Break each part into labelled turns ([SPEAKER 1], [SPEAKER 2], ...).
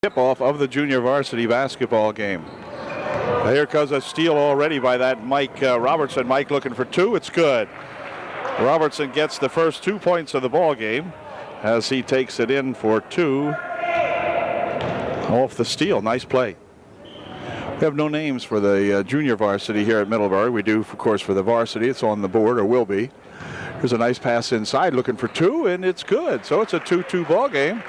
[SPEAKER 1] Tip-off of the junior varsity basketball game. Here comes a steal already by that Mike Robertson. Mike looking for two. It's good. Robertson gets the first 2 points of the ball game as he takes it in for two off the steal. Nice play. We have no names for the junior varsity here at Middleburg. We do, of course, for the varsity. It's on the board, or will be. Here's a nice pass inside, looking for two, and it's good. So it's a 2-2 ball game.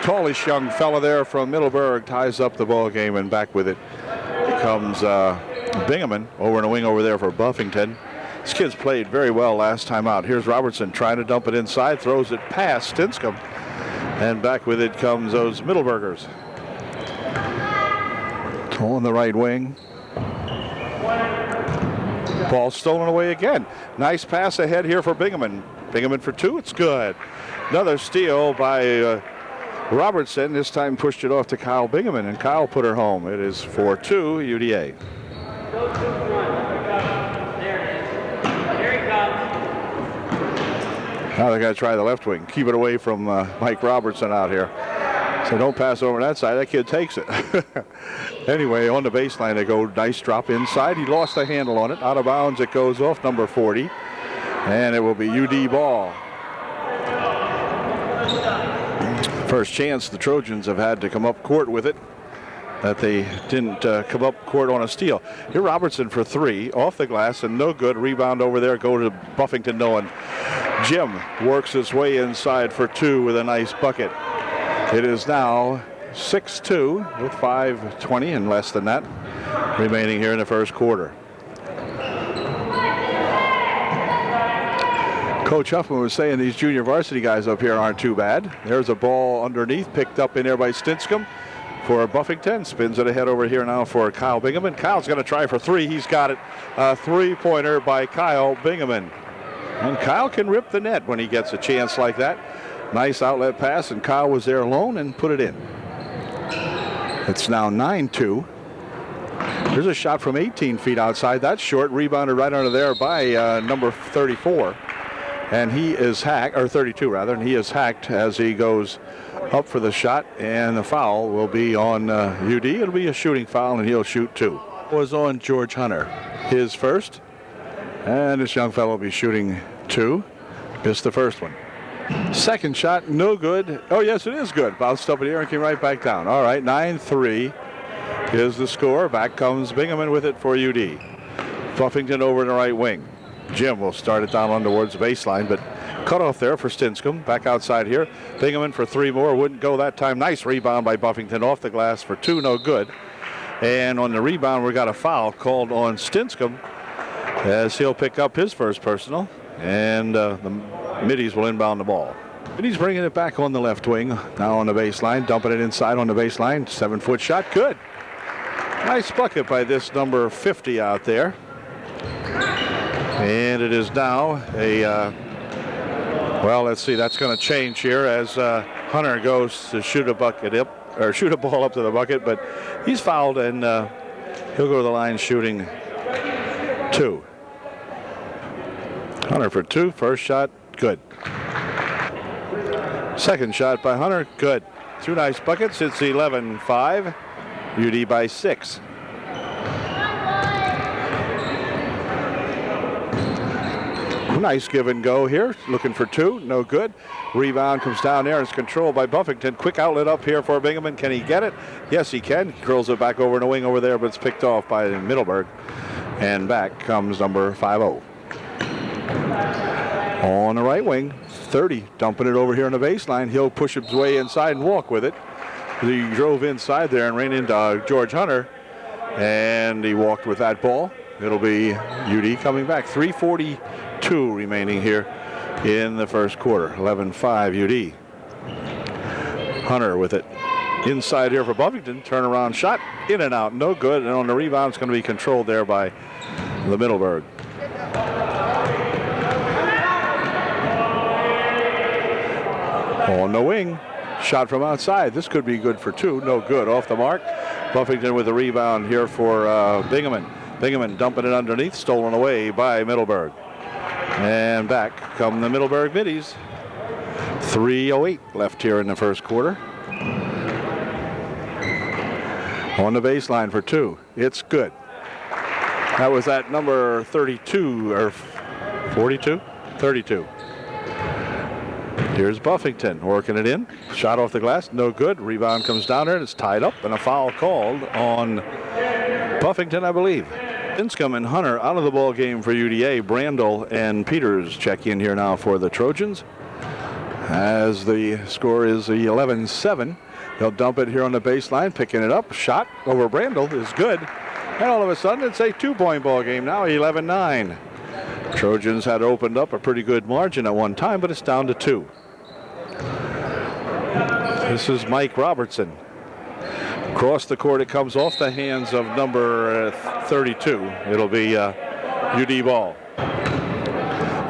[SPEAKER 1] Tallish young fella there from Middleburg ties up the ball game, and back with it comes Bingaman over in a wing over there for Buffington. This kid's played very well last time out. Here's Robertson trying to dump it inside, throws it past Stinscomb, and back with it comes those Middleburgers. On the right wing. Ball stolen away again. Nice pass ahead here for Bingaman. Bingaman for two. It's good. Another steal by Robertson. This time pushed it off to Kyle Bingaman, and Kyle put her home. It is 4-2 UDA. Now they got to try the left wing. Keep it away from Mike Robertson out here. So don't pass over that side. That kid takes it. Anyway, on the baseline they go. Nice drop inside. He lost the handle on it. Out of bounds it goes off number 40. And it will be UD ball. First chance the Trojans have had to come up court with it, that they didn't come up court on a steal. Here Robertson for three, off the glass, and no good. Rebound over there, go to Buffington, no one. Jim works his way inside for two with a nice bucket. It is now 6-2 with 5:20 and less than that remaining here in the first quarter. Coach Huffman was saying these junior varsity guys up here aren't too bad. There's a ball underneath, picked up in there by Stinscomb for Buffington. Spins it ahead over here now for Kyle Bingaman. Kyle's going to try for three. He's got it. A three-pointer by Kyle Bingaman. And Kyle can rip the net when he gets a chance like that. Nice outlet pass, and Kyle was there alone and put it in. It's now 9-2. There's a shot from 18 feet outside. That's short. Rebounded right under there by number 34. And he is hacked, or 32 rather, and he is hacked as he goes up for the shot, and the foul will be on UD. It'll be a shooting foul, and he'll shoot two. Was on George Hunter, his first, and this young fellow will be shooting two. Missed the first one. Second shot, no good. Oh, yes, it is good. Bounced up in the air and came right back down. All right, 9-3 is the score. Back comes Bingaman with it for UD. Buffington over in the right wing. Jim will start it down on towards the baseline, but cut off there for Stinscomb. Back outside here. Bingaman for three more. Wouldn't go that time. Nice rebound by Buffington off the glass for two. No good. And on the rebound, we got a foul called on Stinscomb as he'll pick up his first personal. And the Middies will inbound the ball. Middies bringing it back on the left wing. Now on the baseline. Dumping it inside on the baseline. 7-foot shot. Good. Nice bucket by this number 50 out there. And it is now a, well, let's see, that's going to change here as Hunter goes to shoot a bucket up, or shoot a ball up to the bucket, but he's fouled, and he'll go to the line shooting two. Hunter for two, first shot, good. Second shot by Hunter, good. Two nice buckets, it's 11-5, UD by 6. Nice give and go here. Looking for two. No good. Rebound comes down there. It's controlled by Buffington. Quick outlet up here for Bingaman. Can he get it? Yes, he can. Curls it back over in the wing over there, but it's picked off by Middleburg. And back comes number 50. On the right wing, 30. Dumping it over here on the baseline. He'll push his way inside and walk with it. He drove inside there and ran into George Hunter. And he walked with that ball. It'll be UD coming back. 3:42 remaining here in the first quarter. 11-5 UD. Hunter with it. Inside here for Buffington. Turnaround shot. In and out. No good. And on the rebound, it's going to be controlled there by the Middleburg. On the wing. Shot from outside. This could be good for two. No good. Off the mark. Buffington with the rebound here for Bingaman. Bingaman dumping it underneath, stolen away by Middleburg. And back come the Middleburg Middies. 3:08 left here in the first quarter. On the baseline for 2. It's good. That was at number 32 or 42? 32. Here's Buffington working it in. Shot off the glass, no good. Rebound comes down there and it's tied up, and a foul called on Buffington, I believe. Inscombe and Hunter out of the ball game for UDA. Brandel and Peters check in here now for the Trojans. As the score is 11-7. They'll dump it here on the baseline, picking it up. Shot over Brandel is good. And all of a sudden, it's a 2-point ball game now, 11-9. Trojans had opened up a pretty good margin at one time, but it's down to 2. This is Mike Robertson. Across the court, it comes off the hands of number 32. It'll be UD ball.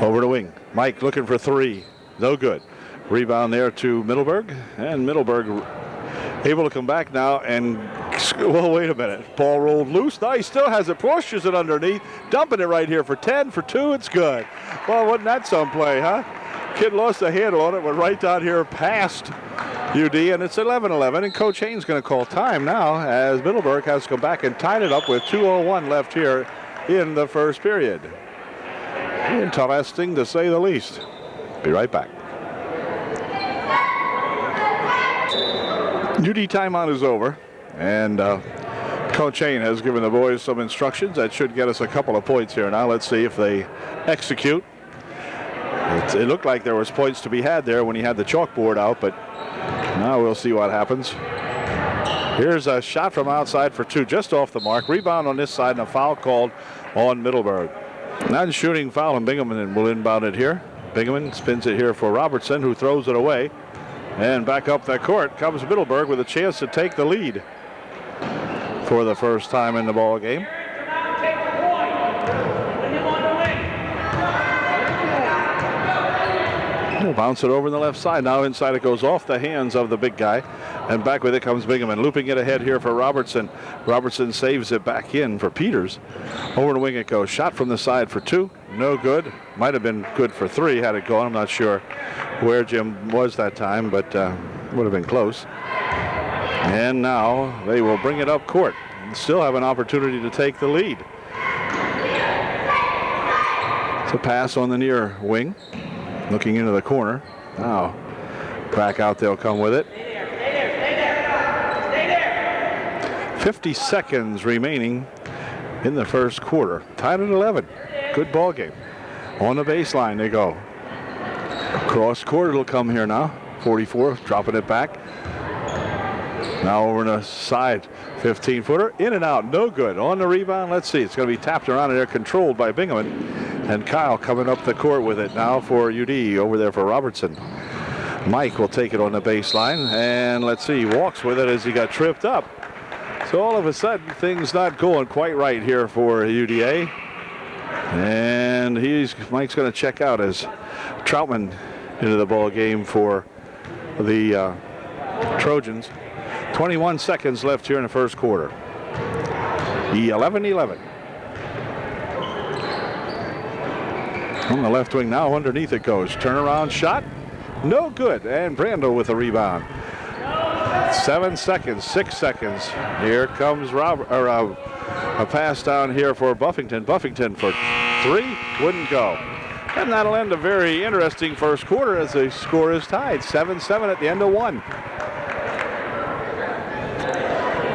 [SPEAKER 1] Over the wing. Mike looking for 3. No good. Rebound there to Middleburg. And Middleburg able to come back now and, well, wait a minute. Ball rolled loose. Now he still has it. Pushes it underneath. Dumping it right here for 10. For 2, it's good. Well, wasn't that some play, huh? Kid lost a handle on it. Went right down here past UD, and it's 11-11, and Coach Haynes going to call time now as Middleburg has come back and tied it up with 2:01 left here in the first period. Interesting to say the least. Be right back. UD timeout is over, and Coach Haynes has given the boys some instructions that should get us a couple of points here. Now let's see if they execute. It looked like there was points to be had there when he had the chalkboard out, but now we'll see what happens. Here's a shot from outside for 2, just off the mark. Rebound on this side, and a foul called on Middleburg. Non-shooting foul, and Bingaman will inbound it here. Bingaman spins it here for Robertson, who throws it away. And back up the court comes Middleburg with a chance to take the lead for the first time in the ball game. He'll bounce it over on the left side. Now inside it goes off the hands of the big guy. And back with it comes Bingaman. Looping it ahead here for Robertson. Robertson saves it back in for Peters. Over the wing it goes. Shot from the side for 2. No good. Might have been good for 3 had it gone. I'm not sure where Jim was that time, but would have been close. And now they will bring it up court. And still have an opportunity to take the lead. It's a pass on the near wing. Looking into the corner. Now, back out they'll come with it. 50 seconds remaining in the first quarter. Tied at 11. Good ball game. On the baseline they go. Cross court it'll come here now. 44, dropping it back. Now over the side, 15-footer. In and out, no good. On the rebound, let's see. It's going to be tapped around and they're controlled by Bingaman. And Kyle coming up the court with it now for UD over there for Robertson. Mike will take it on the baseline. And let's see, walks with it as he got tripped up. So all of a sudden, things not going quite right here for UDA. And Mike's going to check out as Troutman into the ball game for the Trojans. 21 seconds left here in the first quarter. 11-11. On the left wing now, underneath it goes. Turnaround shot, no good. And Brando with a rebound. 7 seconds, 6 seconds. Here comes a pass down here for Buffington. Buffington for 3, wouldn't go. And that'll end a very interesting first quarter as the score is tied. 7-7 at the end of 1.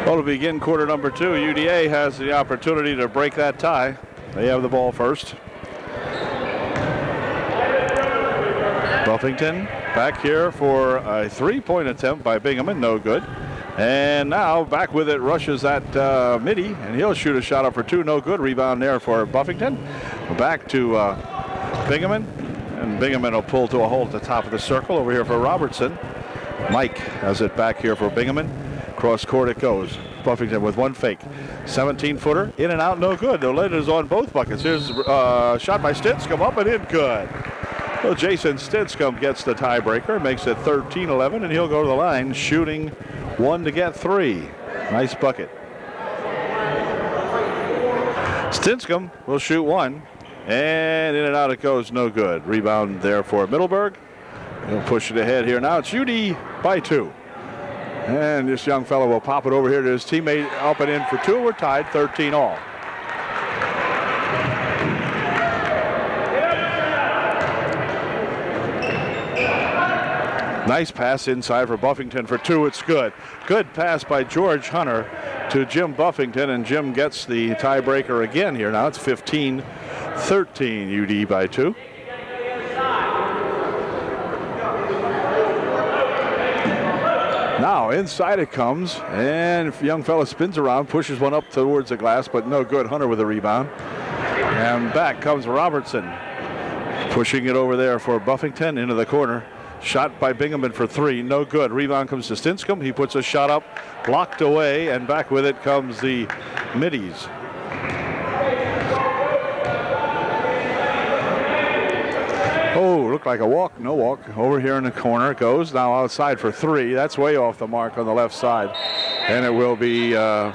[SPEAKER 1] Well, to begin quarter number 2, UDA has the opportunity to break that tie. They have the ball first. Buffington back here for a 3-point attempt by Bingaman, no good. And now back with it, rushes at Mitty, and he'll shoot a shot up for 2, no good. Rebound there for Buffington. Back to Bingaman, and Bingaman will pull to a hole at the top of the circle over here for Robertson. Mike has it back here for Bingaman. Cross court it goes. Buffington with one fake. 17-footer, in and out, no good. The lid is on both buckets. Here's a shot by Stinscombe, up and in, good. Well, Jason Stinscombe gets the tiebreaker, makes it 13-11, and he'll go to the line shooting 1 to get 3. Nice bucket. Stinscombe will shoot 1, and in and out it goes, no good. Rebound there for Middleburg. He'll push it ahead here. Now it's UD by 2. And this young fellow will pop it over here to his teammate, up and in for two. We're tied 13 all. Nice pass inside for Buffington for two. It's good. Good pass by George Hunter to Jim Buffington, and Jim gets the tiebreaker again here. Now it's 15-13, UD by two. Now inside it comes, and young fella spins around, pushes one up towards the glass, but no good. Hunter with a rebound. And back comes Robertson, pushing it over there for Buffington into the corner. Shot by Bingaman for three, no good. Rebound comes to Stinscomb. He puts a shot up, blocked away, and back with it comes the Middies. Oh, looked like a walk, no walk. Over here in the corner it goes, now outside for three. That's way off the mark on the left side. And it will be UD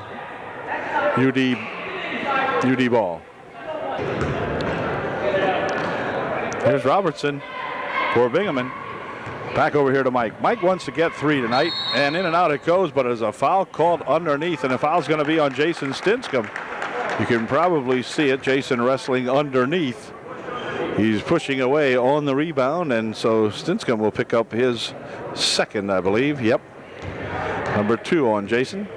[SPEAKER 1] ball. Here's Robertson for Bingaman. Back over here to Mike. Mike wants to get three tonight, and in and out it goes, but there's a foul called underneath, and the foul's going to be on Jason Stinscomb. You can probably see it, Jason wrestling underneath. He's pushing away on the rebound, and so Stinscomb will pick up his second, I believe. Yep. Number two on Jason.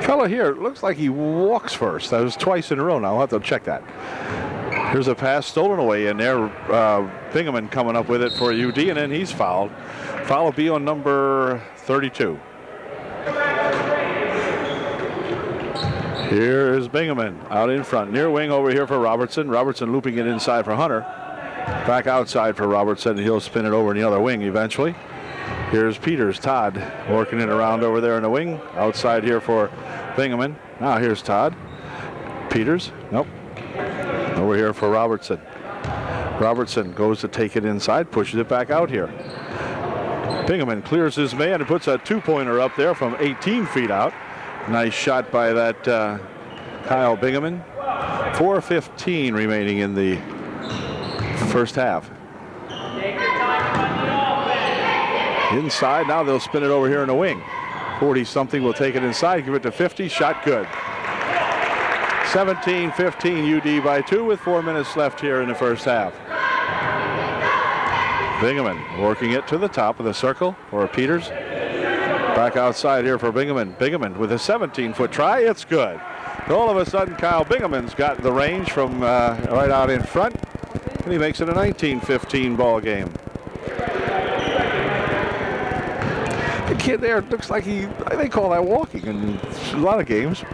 [SPEAKER 1] Fella here, it looks like he walks first. That was twice in a row now. I'll have to check that. Here's a pass stolen away in there. Bingaman coming up with it for UD, and then he's fouled. Foul will be on number 32. Here's Bingaman out in front. Near wing over here for Robertson. Robertson looping it inside for Hunter. Back outside for Robertson. He'll spin it over in the other wing eventually. Here's Peters, Todd, working it around over there in the wing. Outside here for Bingaman. Now here's Todd. Peters, nope. Over here for Robertson. Robertson goes to take it inside, pushes it back out here. Bingaman clears his man and puts a two-pointer up there from 18 feet out. Nice shot by that Kyle Bingaman. 4:15 remaining in the first half. Inside, now they'll spin it over here in the wing. 40-something will take it inside, give it to 50, shot good. 17-15 UD by two with 4 minutes left here in the first half. Bingaman working it to the top of the circle for Peters. Back outside here for Bingaman. Bingaman with a 17-foot try. It's good. All of a sudden, Kyle Bingaman's got the range from right out in front, and he makes it a 19-15 ball game. The kid there looks like they call that walking in a lot of games.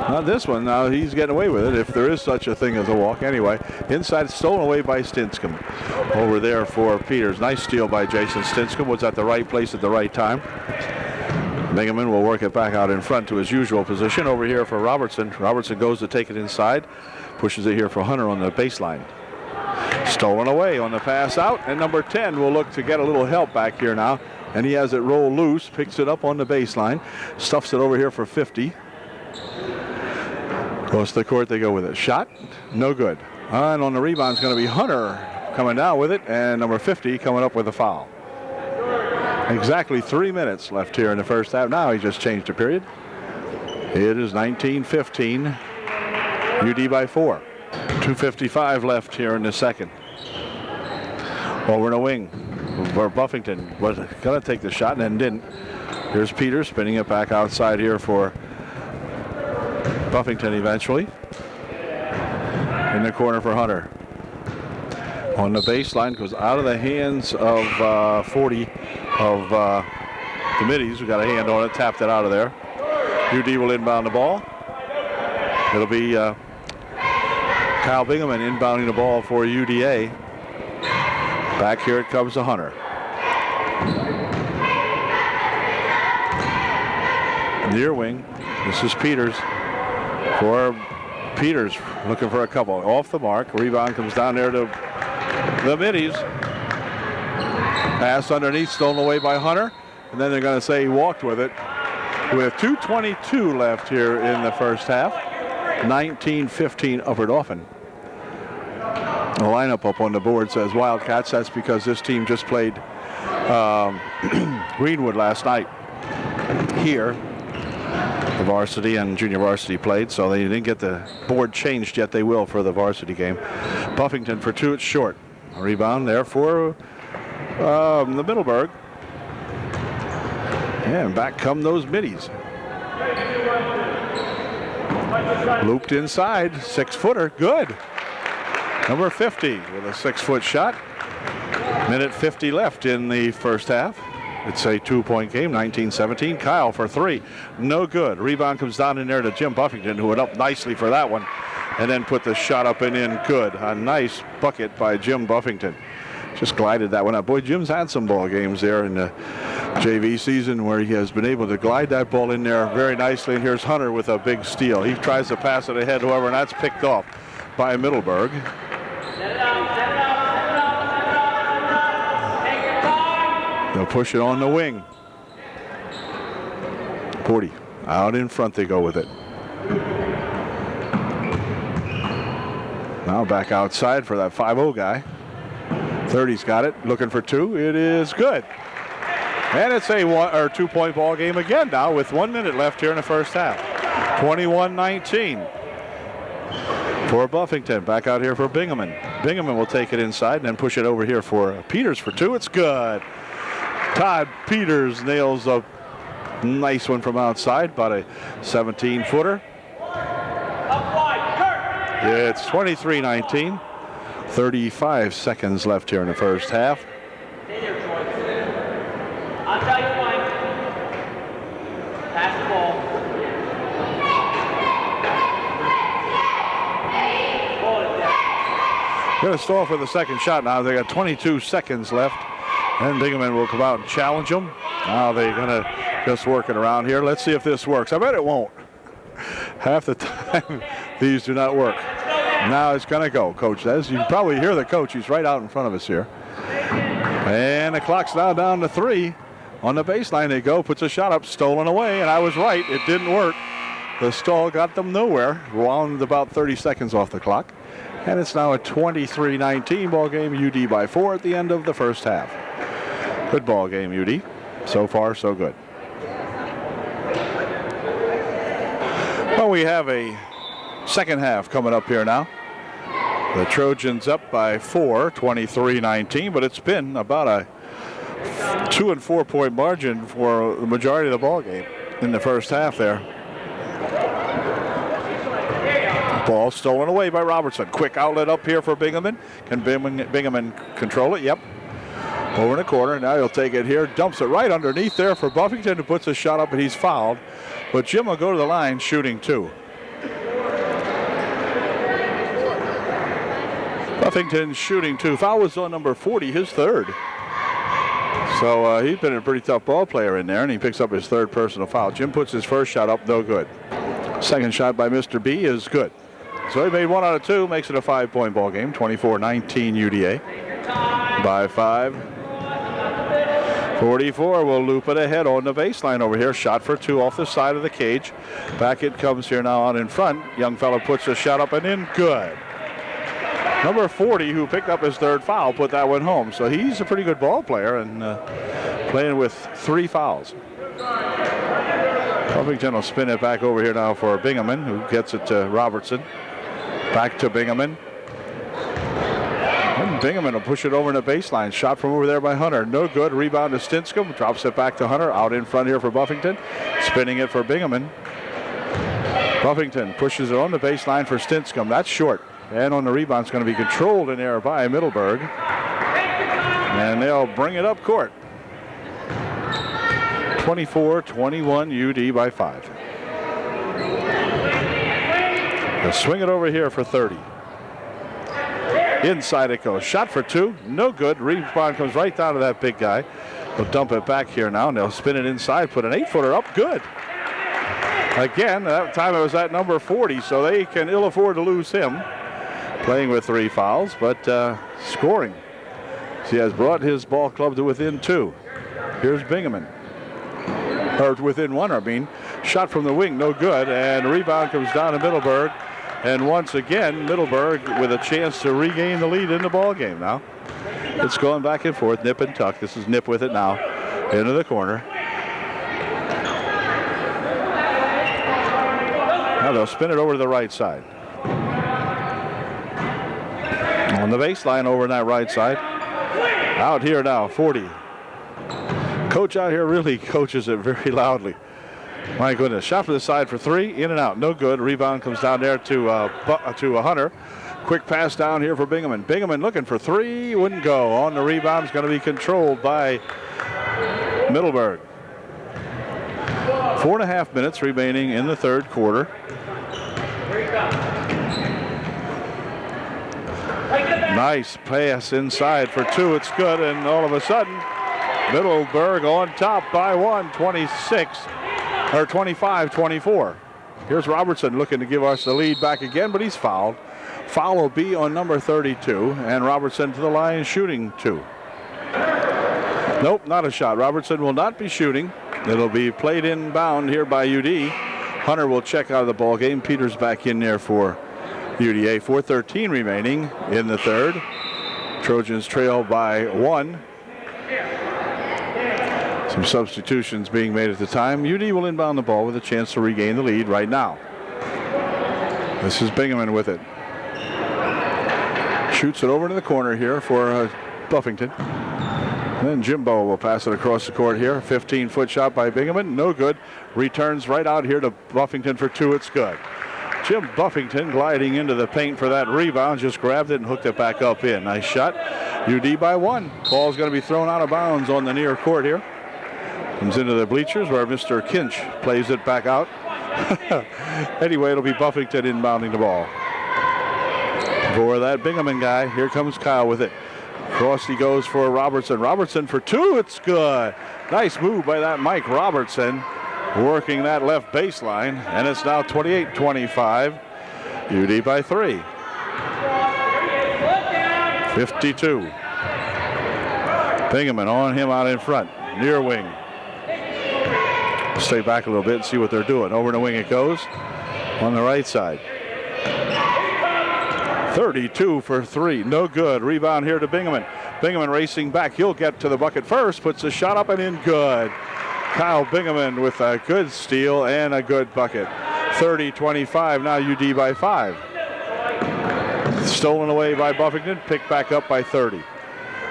[SPEAKER 1] Not this one. Now he's getting away with it, if there is such a thing as a walk. Anyway, inside, stolen away by Stinscomb. Over there for Peters. Nice steal by Jason Stinscomb. Was at the right place at the right time. Bingaman will work it back out in front to his usual position. Over here for Robertson. Robertson goes to take it inside. Pushes it here for Hunter on the baseline. Stolen away on the pass out. And number 10 will look to get a little help back here now. And he has it roll loose. Picks it up on the baseline. Stuffs it over here for 50. Close to the court they go with it. Shot, no good. And on the rebound is going to be Hunter coming down with it, and number 50 coming up with a foul. Exactly 3 minutes left here in the first half. Now he just changed the period. It is 19-15, UD by 4. 2:55 left here in the second. Over in the wing, where Buffington was going to take the shot and then didn't. Here's Peters spinning it back outside here for Buffington eventually. In the corner for Hunter. On the baseline, goes out of the hands of 40 of the Middies. We got a hand on it, tapped it out of there. UD will inbound the ball. It'll be Kyle Bingaman inbounding the ball for UDA. Back here it comes to Hunter. Near wing, this is Peters. For Peters, looking for a couple. Off the mark. Rebound comes down there to the Middies. Pass underneath, stolen away by Hunter. And then they're going to say he walked with it. With 2:22 left here in the first half. 19-15 Upper Dauphin. The lineup up on the board says Wildcats. That's because this team just played Greenwood last night here. The varsity and junior varsity played, so they didn't get the board changed yet. They will for the varsity game. Buffington for 2. It's short. A rebound there for the Middleburg. And back come those middies. Looped inside. 6-footer. Good. Number 50 with a 6-foot shot. Minute 50 left in the first half. It's a 2-point game, 19-17. Kyle for 3. No good. Rebound comes down in there to Jim Buffington, who went up nicely for that one. And then put the shot up and in good. A nice bucket by Jim Buffington. Just glided that one up. Boy, Jim's had some ball games there in the JV season where he has been able to glide that ball in there very nicely. And here's Hunter with a big steal. He tries to pass it ahead, however, and that's picked off by Middleburg. They'll push it on the wing. 40 out in front, they go with it. Now back outside for that 5-0 guy. 30's got it, looking for 2. It is good. And it's a 2-point ball game again now with 1 minute left here in the first half. 21-19 for Buffington. Back out here for Bingaman. Bingaman will take it inside and then push it over here for Peters for 2. It's good. Todd Peters nails a nice one from outside, about a 17-footer. It's 23-19. 35 seconds left here in the first half.
[SPEAKER 2] I'll tell you one. Pass the ball.
[SPEAKER 1] Going to stall for the second shot now. They got 22 seconds left. And Bingaman will come out and challenge them. Now they're going to just work it around here. Let's see if this works. I bet it won't. Half the time, these do not work. Now it's going to go, Coach says. You can probably hear the coach. He's right out in front of us here. And the clock's now down to 3. On the baseline they go. Puts a shot up. Stolen away. And I was right. It didn't work. The stall got them nowhere. Wound about 30 seconds off the clock. And it's now a 23-19 ball game. UD by 4 at the end of the first half. Good ball game, UD. So far, so good. Well, we have a second half coming up here now. The Trojans up by 4, 23-19, but it's been about a 2- and 4-point margin for the majority of the ball game in the first half there. Ball stolen away by Robertson. Quick outlet up here for Bingaman. Can Bingaman control it? Yep. Over in the corner. Now he'll take it here. Dumps it right underneath there for Buffington, who puts a shot up, and he's fouled. But Jim will go to the line shooting 2. Buffington shooting 2. Foul was on number 40, his 3rd. So he's been a pretty tough ball player in there, and he picks up his 3rd personal foul. Jim puts his first shot up, no good. Second shot by Mr. B is good. So he made 1 out of 2, makes it a 5-point ball game. 24-19 UDA by 5. 44 will loop it ahead on the baseline over here. Shot for 2 off the side of the cage. Back it comes here now out in front. Young fellow puts a shot up and in. Good. Number 40, who picked up his 3rd foul, put that one home. So he's a pretty good ball player and playing with 3 fouls. Buffington will spin it back over here now for Bingaman, who gets it to Robertson. Back to Bingaman. And Bingaman will push it over in the baseline. Shot from over there by Hunter. No good. Rebound to Stinscomb. Drops it back to Hunter. Out in front here for Buffington. Spinning it for Bingaman. Buffington pushes it on the baseline for Stinscomb. That's short. And on the rebound, it's going to be controlled in there by Middleburg. And they'll bring it up court. 24-21 UD by 5. They'll swing it over here for 30. Inside it goes. Shot for 2. No good. Rebound comes right down to that big guy. They'll dump it back here now, and they'll spin it inside. Put an 8-footer up. Good. Again, that time it was at number 40, so they can ill afford to lose him. Playing with 3 fouls, but scoring. He has brought his ball club to within 2. Here's Bingaman. Or within 1, I mean. Shot from the wing, no good, and the rebound comes down to Middleburg. And once again, Middleburg with a chance to regain the lead in the ball game now. It's going back and forth, nip and tuck. This is Nip with it now, into the corner. Now they'll spin it over to the right side. On the baseline over on that right side. Out here now, 40. Coach out here really coaches it very loudly. My goodness, shot for the side for three, in and out, no good. Rebound comes down there to Hunter. Quick pass down here for Bingaman. Bingaman looking for three, wouldn't go. On the rebound is going to be controlled by Middleburg. 4.5 minutes remaining in the third quarter. Nice pass inside for two, it's good, and all of a sudden, Middleburg on top by one, 25-24. Here's Robertson looking to give us the lead back again, but he's fouled. Foul will be on number 32, and Robertson to the line shooting two. Nope, not a shot. Robertson will not be shooting. It'll be played inbound here by UD. Hunter will check out of the ball game. Peters back in there for UDA. 4:13 remaining in the third. Trojans trail by one. Some substitutions being made at the time. UD will inbound the ball with a chance to regain the lead right now. This is Bingaman with it. Shoots it over to the corner here for Buffington. And then Jimbo will pass it across the court here. 15-foot shot by Bingaman. No good. Returns right out here to Buffington for two. It's good. Jim Buffington gliding into the paint for that rebound. Just grabbed it and hooked it back up in. Nice shot. UD by one. Ball's going to be thrown out of bounds on the near court here. Comes into the bleachers where Mr. Kinch plays it back out. Anyway, it'll be Buffington inbounding the ball. For that Bingaman guy, here comes Kyle with it. Cross he goes for Robertson. Robertson for two, it's good. Nice move by that Mike Robertson, working that left baseline, and it's now 28-25. UD by three. 52. Bingaman on him out in front, near wing. Stay back a little bit and see what they're doing. Over the wing it goes on the right side. 32 for three, no good. Rebound here to Bingaman. Bingaman racing back. He'll get to the bucket first, puts a shot up and in, good. Kyle Bingaman with a good steal and a good bucket. 30-25, now UD by five. Stolen away by Buffington, picked back up by 30.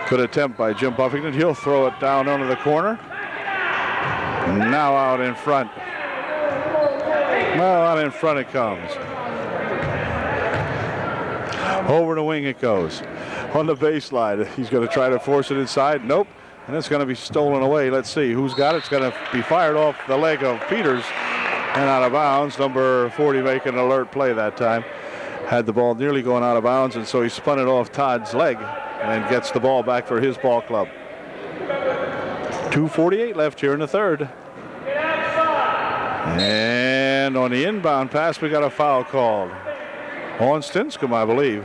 [SPEAKER 1] Good attempt by Jim Buffington. He'll throw it down under the corner. Now out in front. Well, out in front it comes. Over the wing it goes. On the baseline, he's going to try to force it inside. Nope. And it's going to be stolen away. Let's see who's got it. It's going to be fired off the leg of Peters and out of bounds. Number 40 making an alert play that time. Had the ball nearly going out of bounds, and so he spun it off Todd's leg and gets the ball back for his ball club. 2:48 left here in the third. And on the inbound pass, we got a foul called on Stinscomb, I believe.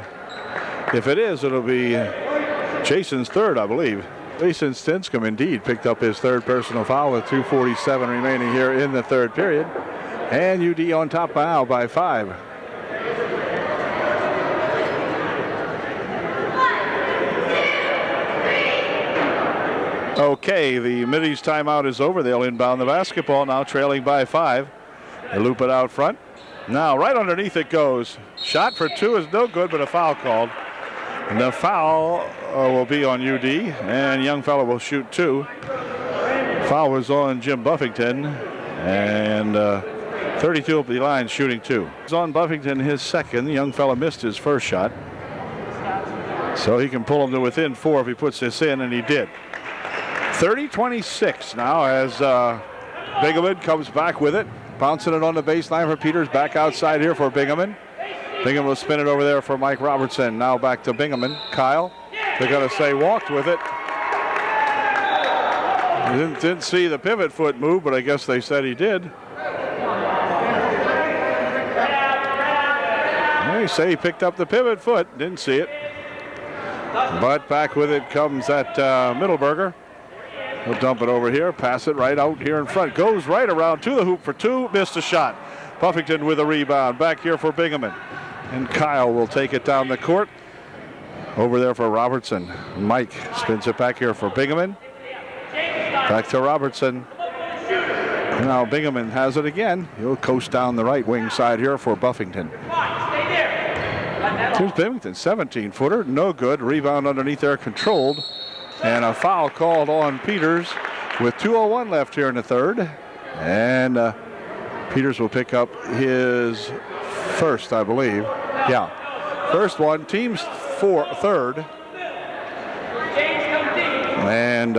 [SPEAKER 1] If it is, it'll be Jason's third, I believe. Jason Stinscomb indeed picked up his third personal foul with 2:47 remaining here in the third period. And UD on top now by five. Okay, the Middies timeout is over. They'll inbound the basketball now, trailing by five. They loop it out front. Now right underneath it goes. Shot for two is no good, but a foul called. And the foul will be on UD, and young fella will shoot two. Foul was on Jim Buffington, and 32 up the line shooting two. It's on Buffington, his second. The young fella missed his first shot. So he can pull him to within four if he puts this in, and he did. 30-26 now as Bingaman comes back with it. Bouncing it on the baseline for Peters. Back outside here for Bingaman. Bingaman will spin it over there for Mike Robertson. Now back to Bingaman. Kyle, they're going to say walked with it. Didn't see the pivot foot move, but I guess they said he did. They say he picked up the pivot foot. Didn't see it. But back with it comes that Middleburger. He'll dump it over here, pass it right out here in front. Goes right around to the hoop for two, missed a shot. Buffington with a rebound. Back here for Bingaman. and Kyle will take it down the court. Over there for Robertson. Mike spins it back here for Bingaman. Back to Robertson. Now Bingaman has it again. He'll coast down the right wing side here for Buffington. Here's Binghamton, 17-footer, no good. Rebound underneath there, controlled. And a foul called on Peters with 2:01 left here in the third. And Peters will pick up his first, I believe. Yeah, first one, team's third. And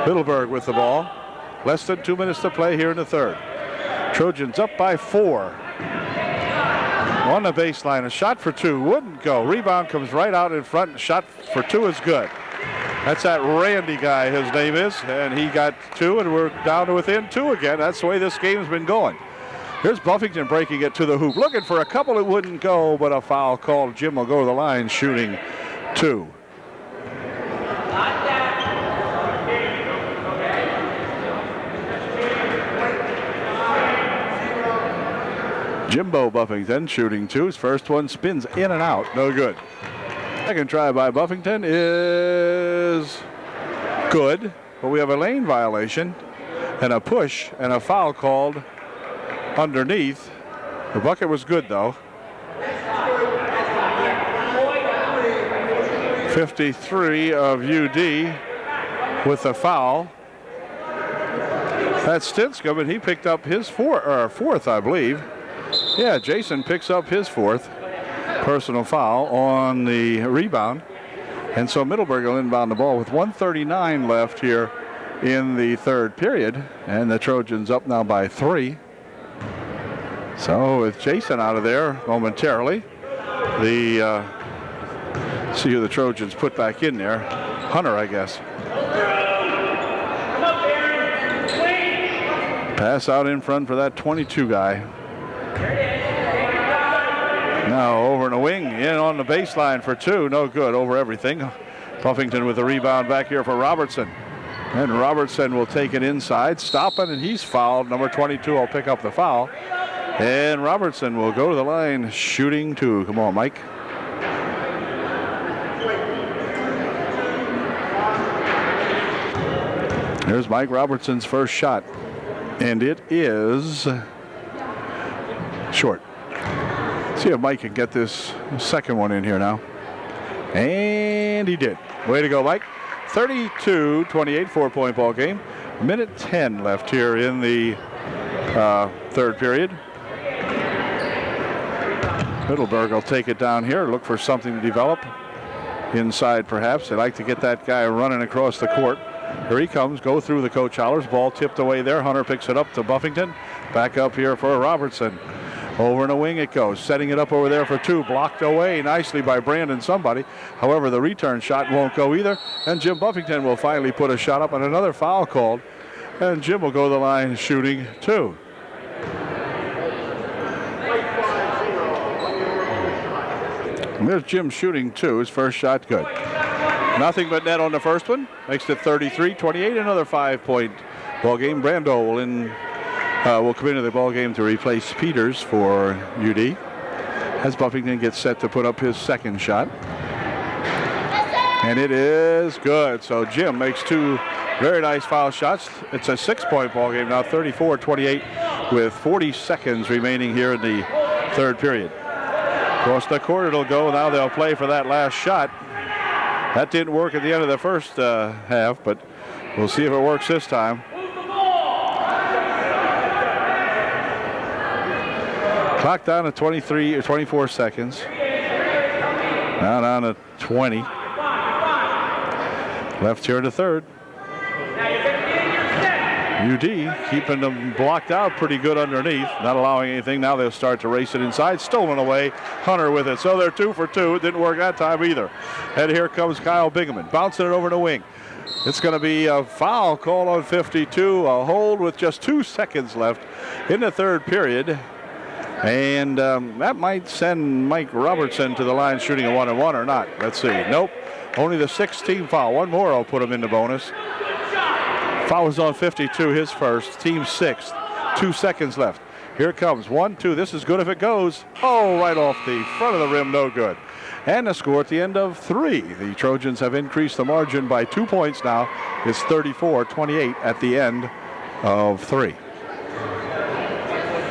[SPEAKER 1] Middleburg with the ball. Less than 2 minutes to play here in the third. Trojans up by 4. On the baseline, a shot for 2, wouldn't go. Rebound comes right out in front, shot for 2 is good. That's that Randy guy, his name is, and he got 2, and we're down to within 2 again. That's the way this game's been going. Here's Buffington breaking it to the hoop, looking for a couple that wouldn't go, but a foul called. Jim will go to the line shooting 2. Jimbo Buffington shooting 2. His first one spins in and out. No good. Second try by Buffington is good, but we have a lane violation and a push and a foul called underneath. The bucket was good though. 53 of UD with the foul. That's Stinscomb, and he picked up his fourth, I believe. Yeah, Jason picks up his 4th personal foul on the rebound. And so Middleburg will inbound the ball with 1:39 left here in the third period. And the Trojans up now by 3. So with Jason out of there momentarily, see who the Trojans put back in there. Hunter, I guess. Pass out in front for that 22 guy. Now over in the wing, in on the baseline for 2, no good, over everything. Buffington with the rebound back here for Robertson. And Robertson will take it inside, stopping, and he's fouled. Number 22 will pick up the foul. And Robertson will go to the line shooting 2. Come on, Mike. There's Mike Robertson's first shot. And it is short. See if Mike can get this second one in here now. And he did. Way to go, Mike. 32-28, 4-point ball game. Minute 10 left here in the third period. Middleburg will take it down here, look for something to develop. Inside, perhaps. They like to get that guy running across the court. Here he comes, go through the coach hollers. Ball tipped away there. Hunter picks it up to Buffington. Back up here for Robertson. Over in the wing it goes, setting it up over there for 2. Blocked away nicely by Brandon somebody. However, the return shot won't go either. And Jim Buffington will finally put a shot up, and another foul called. And Jim will go to the line shooting 2. And there's Jim shooting 2. His first shot good. Nothing but net on the first one. Makes it 33-28. Another 5-point ball game. Brando will come into the ball game to replace Peters for UD. As Buffington gets set to put up his second shot. And it is good. So Jim makes 2 very nice foul shots. It's a 6-point ball game now, 34-28 with 40 seconds remaining here in the third period. Across the court it'll go. Now they'll play for that last shot. That didn't work at the end of the first half, but we'll see if it works this time. Clock down to 23 or 24 seconds. Now down to 20. Left here in the third. UD keeping them blocked out pretty good underneath, not allowing anything. Now they'll start to race it inside. Stolen away. Hunter with it. So they're 2 for 2. It didn't work that time either. And here comes Kyle Bingaman, bouncing it over the wing. It's going to be a foul call on 52. A hold with just 2 seconds left in the third period. And that might send Mike Robertson to the line shooting a 1-and-1 or not. Let's see. Nope. Only the 6th foul. One more will put him in the bonus. Foul was on 52, his first. Team 6th. 2 seconds left. Here it comes. 1-2. This is good if it goes. Oh, right off the front of the rim. No good. And the score at the end of 3. The Trojans have increased the margin by 2 points now. It's 34-28 at the end of 3.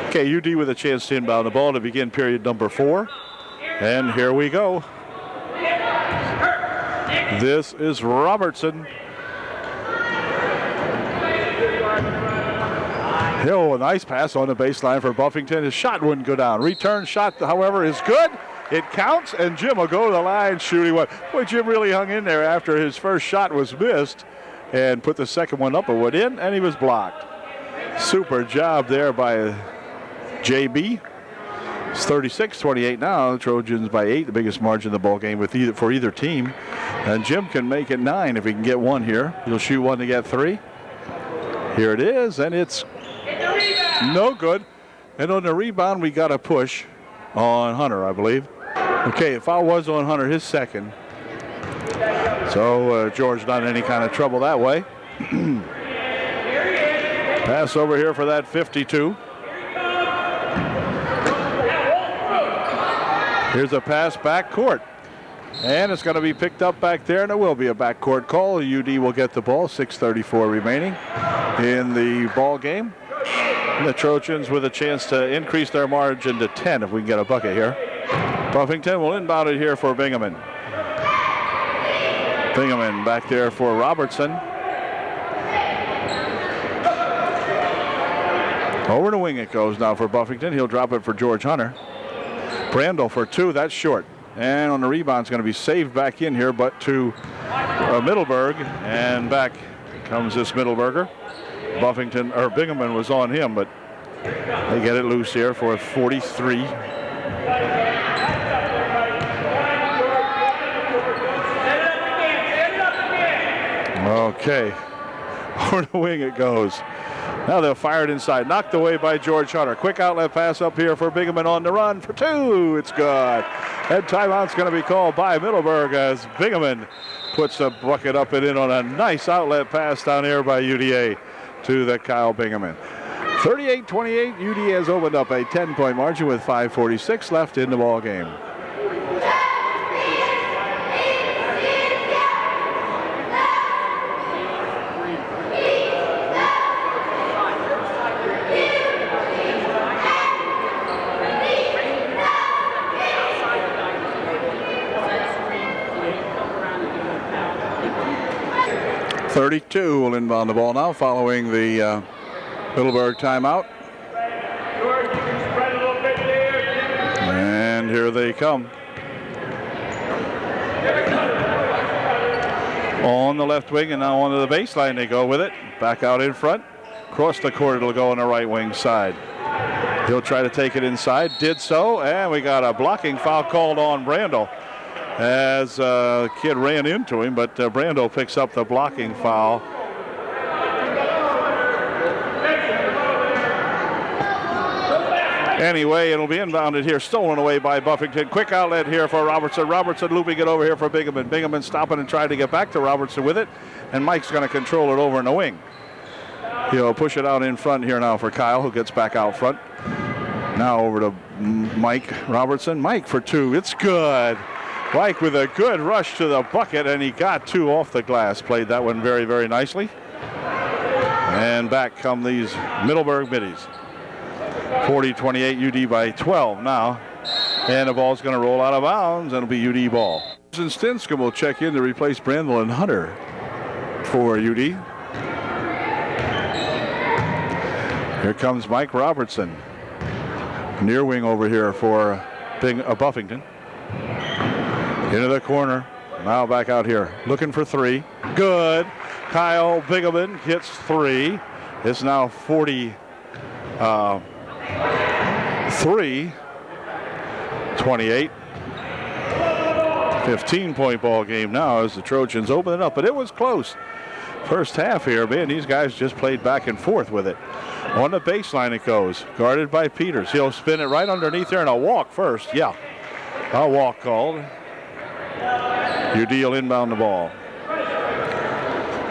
[SPEAKER 1] Okay, UD with a chance to inbound the ball to begin period number 4. And here we go. This is Robertson. A nice pass on the baseline for Buffington. His shot wouldn't go down. Return shot, however, is good. It counts, and Jim will go to the line shooting one. Boy, Jim really hung in there after his first shot was missed and put the second one up. It went in, and he was blocked. Super job there by JB. It's 36-28 now. The Trojans by 8, the biggest margin of the ball game for either team. And Jim can make it 9 if he can get one here. He'll shoot one to get 3. Here it is, and it's no good. And on the rebound, we got a push on Hunter, I believe. Okay, foul was on Hunter, his second. So George not in any kind of trouble that way. Pass over here for that 52. Here's a pass back court. And it's going to be picked up back there, and it will be a backcourt call. UD will get the ball, 6:34 remaining in the ball game. And the Trojans with a chance to increase their margin to 10 if we can get a bucket here. Buffington will inbound it here for Bingaman. Bingaman back there for Robertson. Over the wing it goes now for Buffington. He'll drop it for George Hunter. Brandel for 2, that's short. And on the rebound, it's going to be saved back in here, but to Middleburg. And back comes this Middleburger. Bingaman was on him, but they get it loose here for 43. Okay. Over the wing it goes. Now they'll fire it inside. Knocked away by George Hunter. Quick outlet pass up here for Bingaman on the run for 2. It's good. And timeout's going to be called by Middleburg as Bingaman puts a bucket up and in on a nice outlet pass down here by UDA to the Kyle Bingaman. 38-28, UDA has opened up a 10-point margin with 5:46 left in the ball game. .32 will inbound the ball now following the Middleburg timeout. And here they come. On the left wing and now onto the baseline they go with it. Back out in front. Across the court it'll go on the right wing side. He'll try to take it inside. Did so. And we got a blocking foul called on Brandel as a kid ran into him, but Brando picks up the blocking foul. Anyway, it'll be inbounded here, stolen away by Buffington. Quick outlet here for Robertson. Robertson looping it over here for Bingaman. Bingaman stopping and trying to get back to Robertson with it, and Mike's going to control it over in the wing. He'll push it out in front here now for Kyle, who gets back out front. Now over to Mike Robertson. Mike for 2. It's good. Mike with a good rush to the bucket, and he got 2 off the glass. Played that one very, very nicely. And back come these Middleburg middies. 40-28, UD by 12 now. And the ball's going to roll out of bounds, and it'll be UD ball. And Stinscombe will check in to replace Brandel and Hunter for UD. Here comes Mike Robertson. Near wing over here for Buffington. Into the corner. Now back out here. Looking for 3. Good. Kyle Bingaman hits 3. It's now 43-28. 15-point ball game now as the Trojans open it up. But it was close. First half here, man, these guys just played back and forth with it. On the baseline it goes. Guarded by Peters. He'll spin it right underneath there and a walk first. Yeah. A walk called. UD will inbound the ball.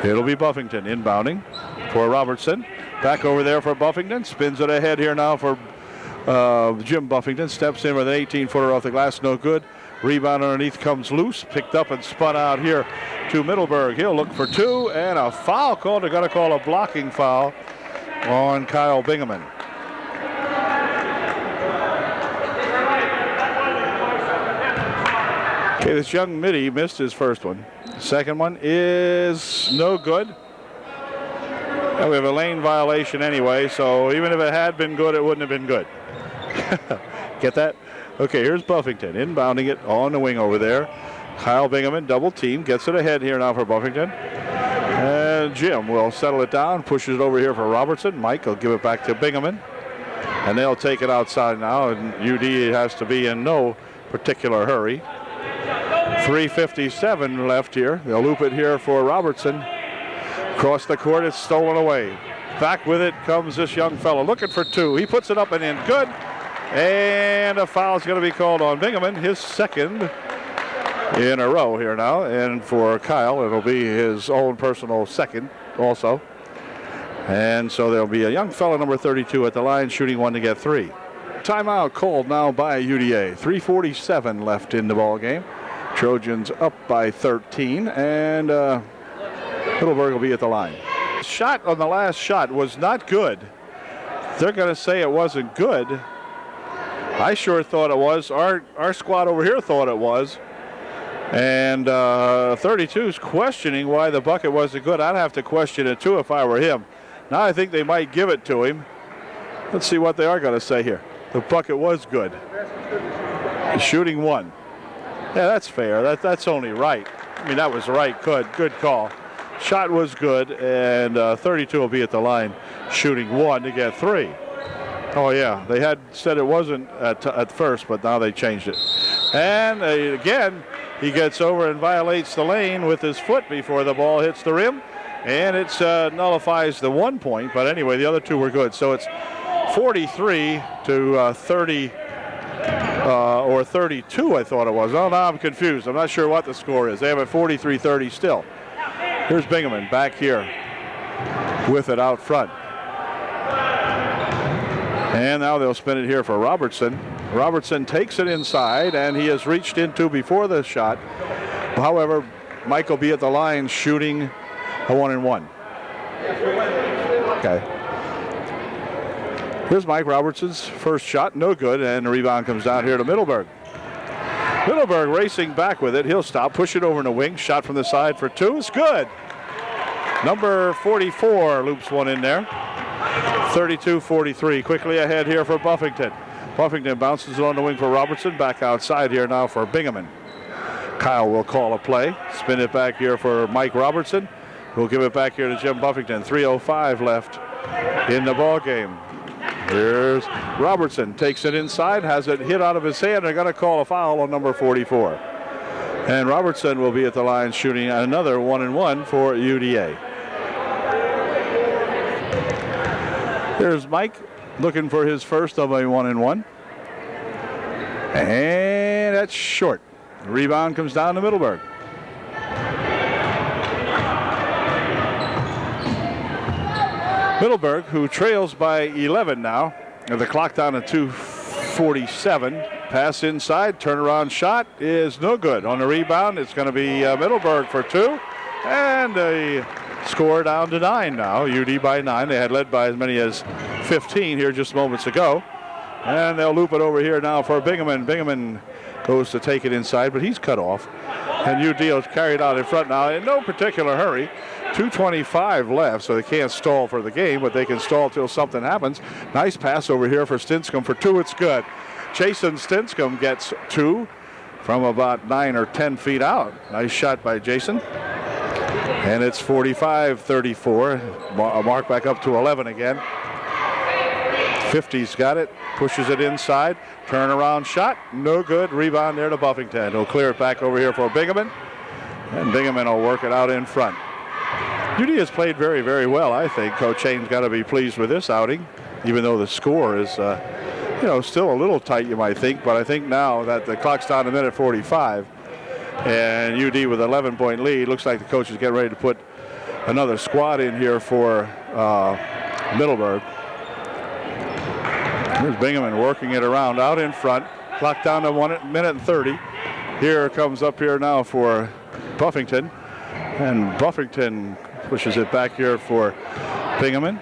[SPEAKER 1] It'll be Buffington inbounding for Robertson. Back over there for Buffington. Spins it ahead here now for Jim Buffington steps in with an 18-footer off the glass, no good. Rebound underneath comes loose, picked up and spun out here to Middleburg. He'll look for two, and a foul call. They're going to call a blocking foul on Kyle Bingaman. Okay, this young midi missed his first one. Second one is no good. And we have a lane violation anyway, so even if it had been good, it wouldn't have been good. Get that? Okay, here's Buffington inbounding it on the wing over there. Kyle Bingaman, double team, gets it ahead here now for Buffington. And Jim will settle it down, pushes it over here for Robertson. Mike will give it back to Bingaman. And they'll take it outside now, and UD has to be in no particular hurry. 3:57 left here. They'll loop it here for Robertson. Across the court, it's stolen away. Back with it comes this young fellow looking for two. He puts it up and in. Good. And a foul is going to be called on Bingaman, his second in a row here now. And for Kyle, it'll be his own personal second also. And so there'll be a young fellow, number 32, at the line, shooting one to get three. Timeout called now by UDA. 3:47 left in the ball game. Trojans up by 13, and Middleburg will be at the line. Shot on the last shot was not good. They're going to say it wasn't good. I sure thought it was. Our squad over here thought it was. And 32's questioning why the bucket wasn't good. I'd have to question it too if I were him. Now I think they might give it to him. Let's see what they are going to say here. The bucket was good. Shooting one. Yeah, that's fair. That's only right. I mean, that was right. Good call. Shot was good, and 32 will be at the line shooting one to get three. Oh, yeah. They had said it wasn't at first, but now they changed it. And again, he gets over and violates the lane with his foot before the ball hits the rim, and it nullifies the 1 point. But anyway, the other two were good. So it's 43 to 30. Or 32, I thought it was. Oh, now I'm confused. I'm not sure what the score is. They have it 43-30 still. Here's Bingaman back here with it out front. And now they'll spin it here for Robertson. Robertson takes it inside, and he has reached into before the shot. However, Mike will be at the line shooting a 1-and-1. Okay. Here's Mike Robertson's first shot, no good, and the rebound comes down here to Middleburg. Middleburg racing back with it. He'll stop, push it over in the wing. Shot from the side for two. It's good. Number 44 loops one in there. 32-43. Quickly ahead here for Buffington. Buffington bounces it on the wing for Robertson. Back outside here now for Bingaman. Kyle will call a play. Spin it back here for Mike Robertson. We'll give it back here to Jim Buffington. 3:05 left in the ball game. Here's Robertson, takes it inside, has it hit out of his hand. They're going to call a foul on number 44. And Robertson will be at the line shooting another 1-and-1 for UDA. There's Mike looking for his first of a 1-and-1. And that's short. The rebound comes down to Middleburg. Middleburg, who trails by 11 now, and the clock down to 2:47. Pass inside, turnaround shot is no good. On the rebound, it's going to be Middleburg for two, and a score down to 9 now. UD by 9. They had led by as many as 15 here just moments ago, and they'll loop it over here now for Bingaman. Bingaman goes to take it inside, but he's cut off, and UD is carried out in front now in no particular hurry. 2:25 left, so they can't stall for the game, but they can stall till something happens. Nice pass over here for Stinscomb for two. It's good. Jason Stinscomb gets two from about 9 or 10 feet out. Nice shot by Jason. And it's 45-34. A mark back up to 11 again. 50's got it. Pushes it inside. Turnaround shot. No good. Rebound there to Buffington. He'll clear it back over here for Bingaman. And Bingaman will work it out in front. UD has played very, very well, I think. Coach Hain's got to be pleased with this outing, even though the score is, still a little tight, you might think. But I think now that the clock's down to minute 45, and UD with an 11-point lead, looks like the coach is getting ready to put another squad in here for Middleburg. Here's Bingaman working it around out in front. Clock down to 1 minute and 30. Here comes up here now for Buffington. And Buffington pushes it back here for Bingaman.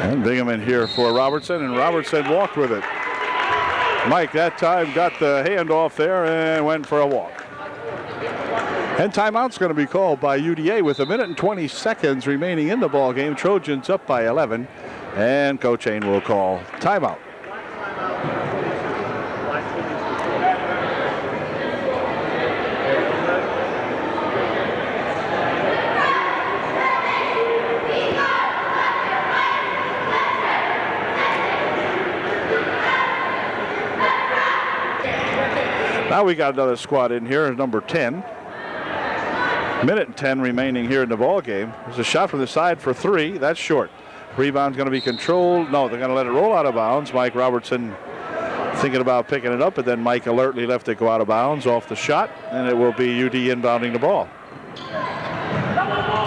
[SPEAKER 1] And Bingaman here for Robertson, and Robertson walked with it. Mike that time got the handoff there and went for a walk. And timeout's going to be called by UDA with 1 minute and 20 seconds remaining in the ball game. Trojans up by 11, and Coach Hain will call timeout. Now we got another squad in here, number 10. Minute and 10 remaining here in the ball game. There's a shot from the side for 3. That's short. Rebound's going to be controlled. No, they're going to let it roll out of bounds. Mike Robertson thinking about picking it up, but then Mike alertly left it go out of bounds off the shot, and it will be UD inbounding the ball.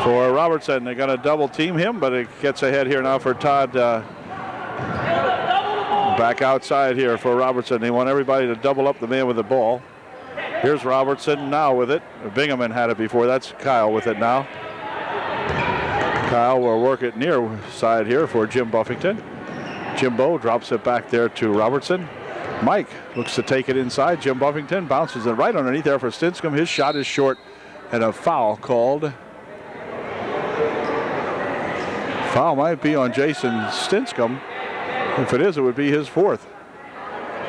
[SPEAKER 1] For Robertson, they're going to double team him, but it gets ahead here now for Todd. Back outside here for Robertson. They want everybody to double up the man with the ball. Here's Robertson now with it. Bingaman had it before. That's Kyle with it now. Kyle will work it near side here for Jim Buffington. Jimbo drops it back there to Robertson. Mike looks to take it inside. Jim Buffington bounces it right underneath there for Stinscomb. His shot is short, and a foul called. Foul might be on Jason Stinscomb. If it is, it would be his 4th.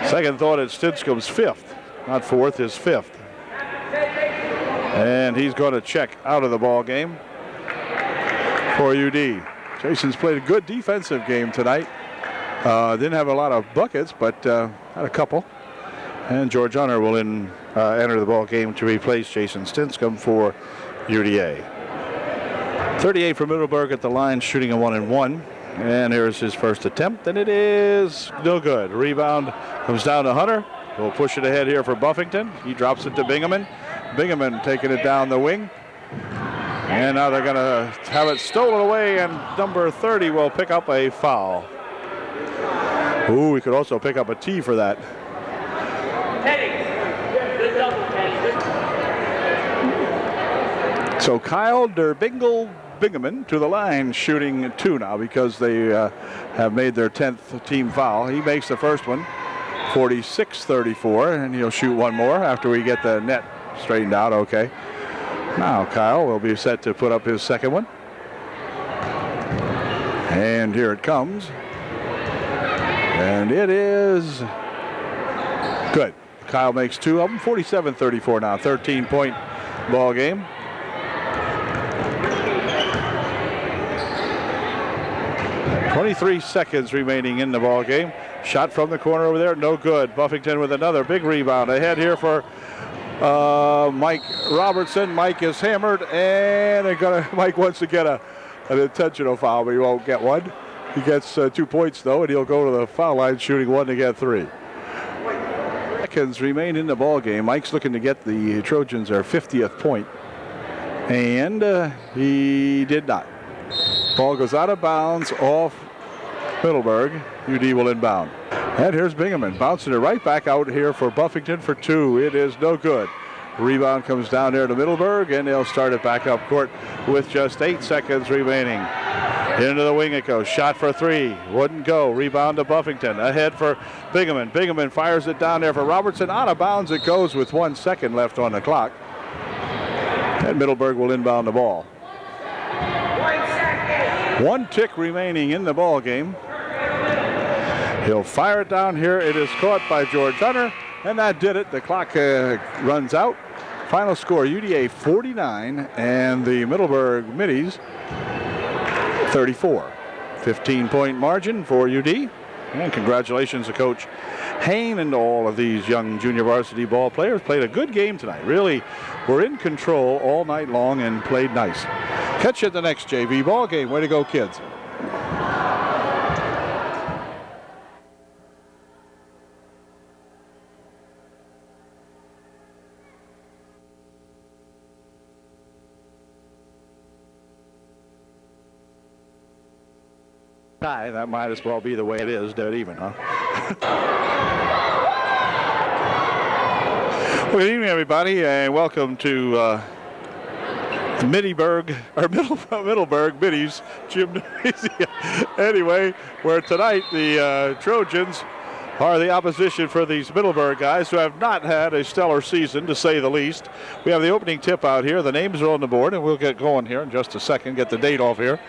[SPEAKER 1] Second thought, it's Stinscomb's 5th. Not 4th, his 5th. And he's going to check out of the ball game for UD. Jason's played a good defensive game tonight. Didn't have a lot of buckets, but had a couple. And George Hunter will enter the ball game to replace Jason Stinscomb for UDA. 38 for Middleburg at the line, shooting a 1-and-1. And here's his first attempt, and it is no good. Rebound comes down to Hunter. We'll push it ahead here for Buffington. He drops it to Bingaman. Bingaman taking it down the wing. And now they're going to have it stolen away, and number 30 will pick up a foul. Ooh, we could also pick up a T for that. So Kyle Bingaman to the line, shooting 2 now because they have made their 10th team foul. He makes the first one, 46-34, and he'll shoot one more after we get the net straightened out. Okay. Now Kyle will be set to put up his second one. And here it comes. And it is good. Kyle makes 2 of them, 47-34 now, 13-point ball game. 23 seconds remaining in the ball game. Shot from the corner over there, no good. Buffington with another big rebound. Ahead here for Mike Robertson. Mike is hammered, and Mike wants to get an intentional foul, but he won't get one. He gets 2 points, though, and he'll go to the foul line shooting 1 to get 3. Seconds remain in the ball game. Mike's looking to get the Trojans their 50th point, and he did not. Ball goes out of bounds off Middleburg. UD will inbound. And here's Bingaman bouncing it right back out here for Buffington for 2. It is no good. Rebound comes down there to Middleburg, and they'll start it back up court with just 8 seconds remaining. Into the wing it goes. Shot for 3. Wouldn't go. Rebound to Buffington. Ahead for Bingaman. Bingaman fires it down there for Robertson. Out of bounds it goes with 1 second left on the clock. And Middleburg will inbound the ball. 1 tick remaining in the ball game. He'll fire it down here. It is caught by George Hunter, and that did it. The clock runs out. Final score, UDA 49 and the Middleburg Middies 34. 15-point margin for UD. And congratulations to Coach Hain and all of these young junior varsity ball players. Played a good game tonight. Really were in control all night long and played nice. Catch you at the next JV ball game. Way to go, kids. tie. That might as well be the way it is, dead even, huh? Well, good evening, everybody, and welcome to Middleburg Middies Gymnasium. Anyway, where tonight the Trojans are the opposition for these Middleburg guys who have not had a stellar season, to say the least. We have the opening tip out here. The names are on the board, and we'll get going here in just a second, get the date off here.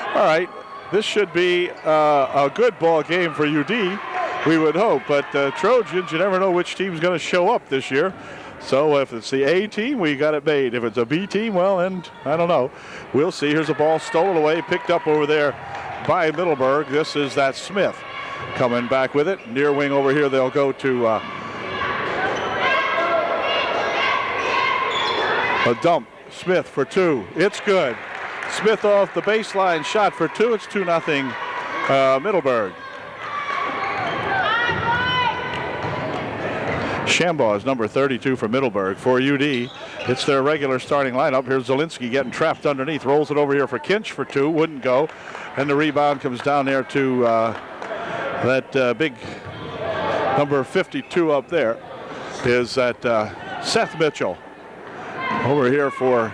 [SPEAKER 1] All right, this should be a good ball game for UD, we would hope, but Trojans, you never know which team's going to show up this year. So if it's the A team, we got it made. If it's a B team, well, and I don't know. We'll see. Here's a ball stolen away, picked up over there by Middleburg. This is that Smith coming back with it. Near wing over here, they'll go to a dump. Smith for two. It's good. Smith off the baseline, shot for two. It's 2-0 Middleburg. Shambaugh is number 32 for Middleburg. For UD, it's their regular starting lineup. Here's Zielinski getting trapped underneath. Rolls it over here for Kinch for two. Wouldn't go. And the rebound comes down there to that big number 52 up there. Is that Seth Mitchell. Over here for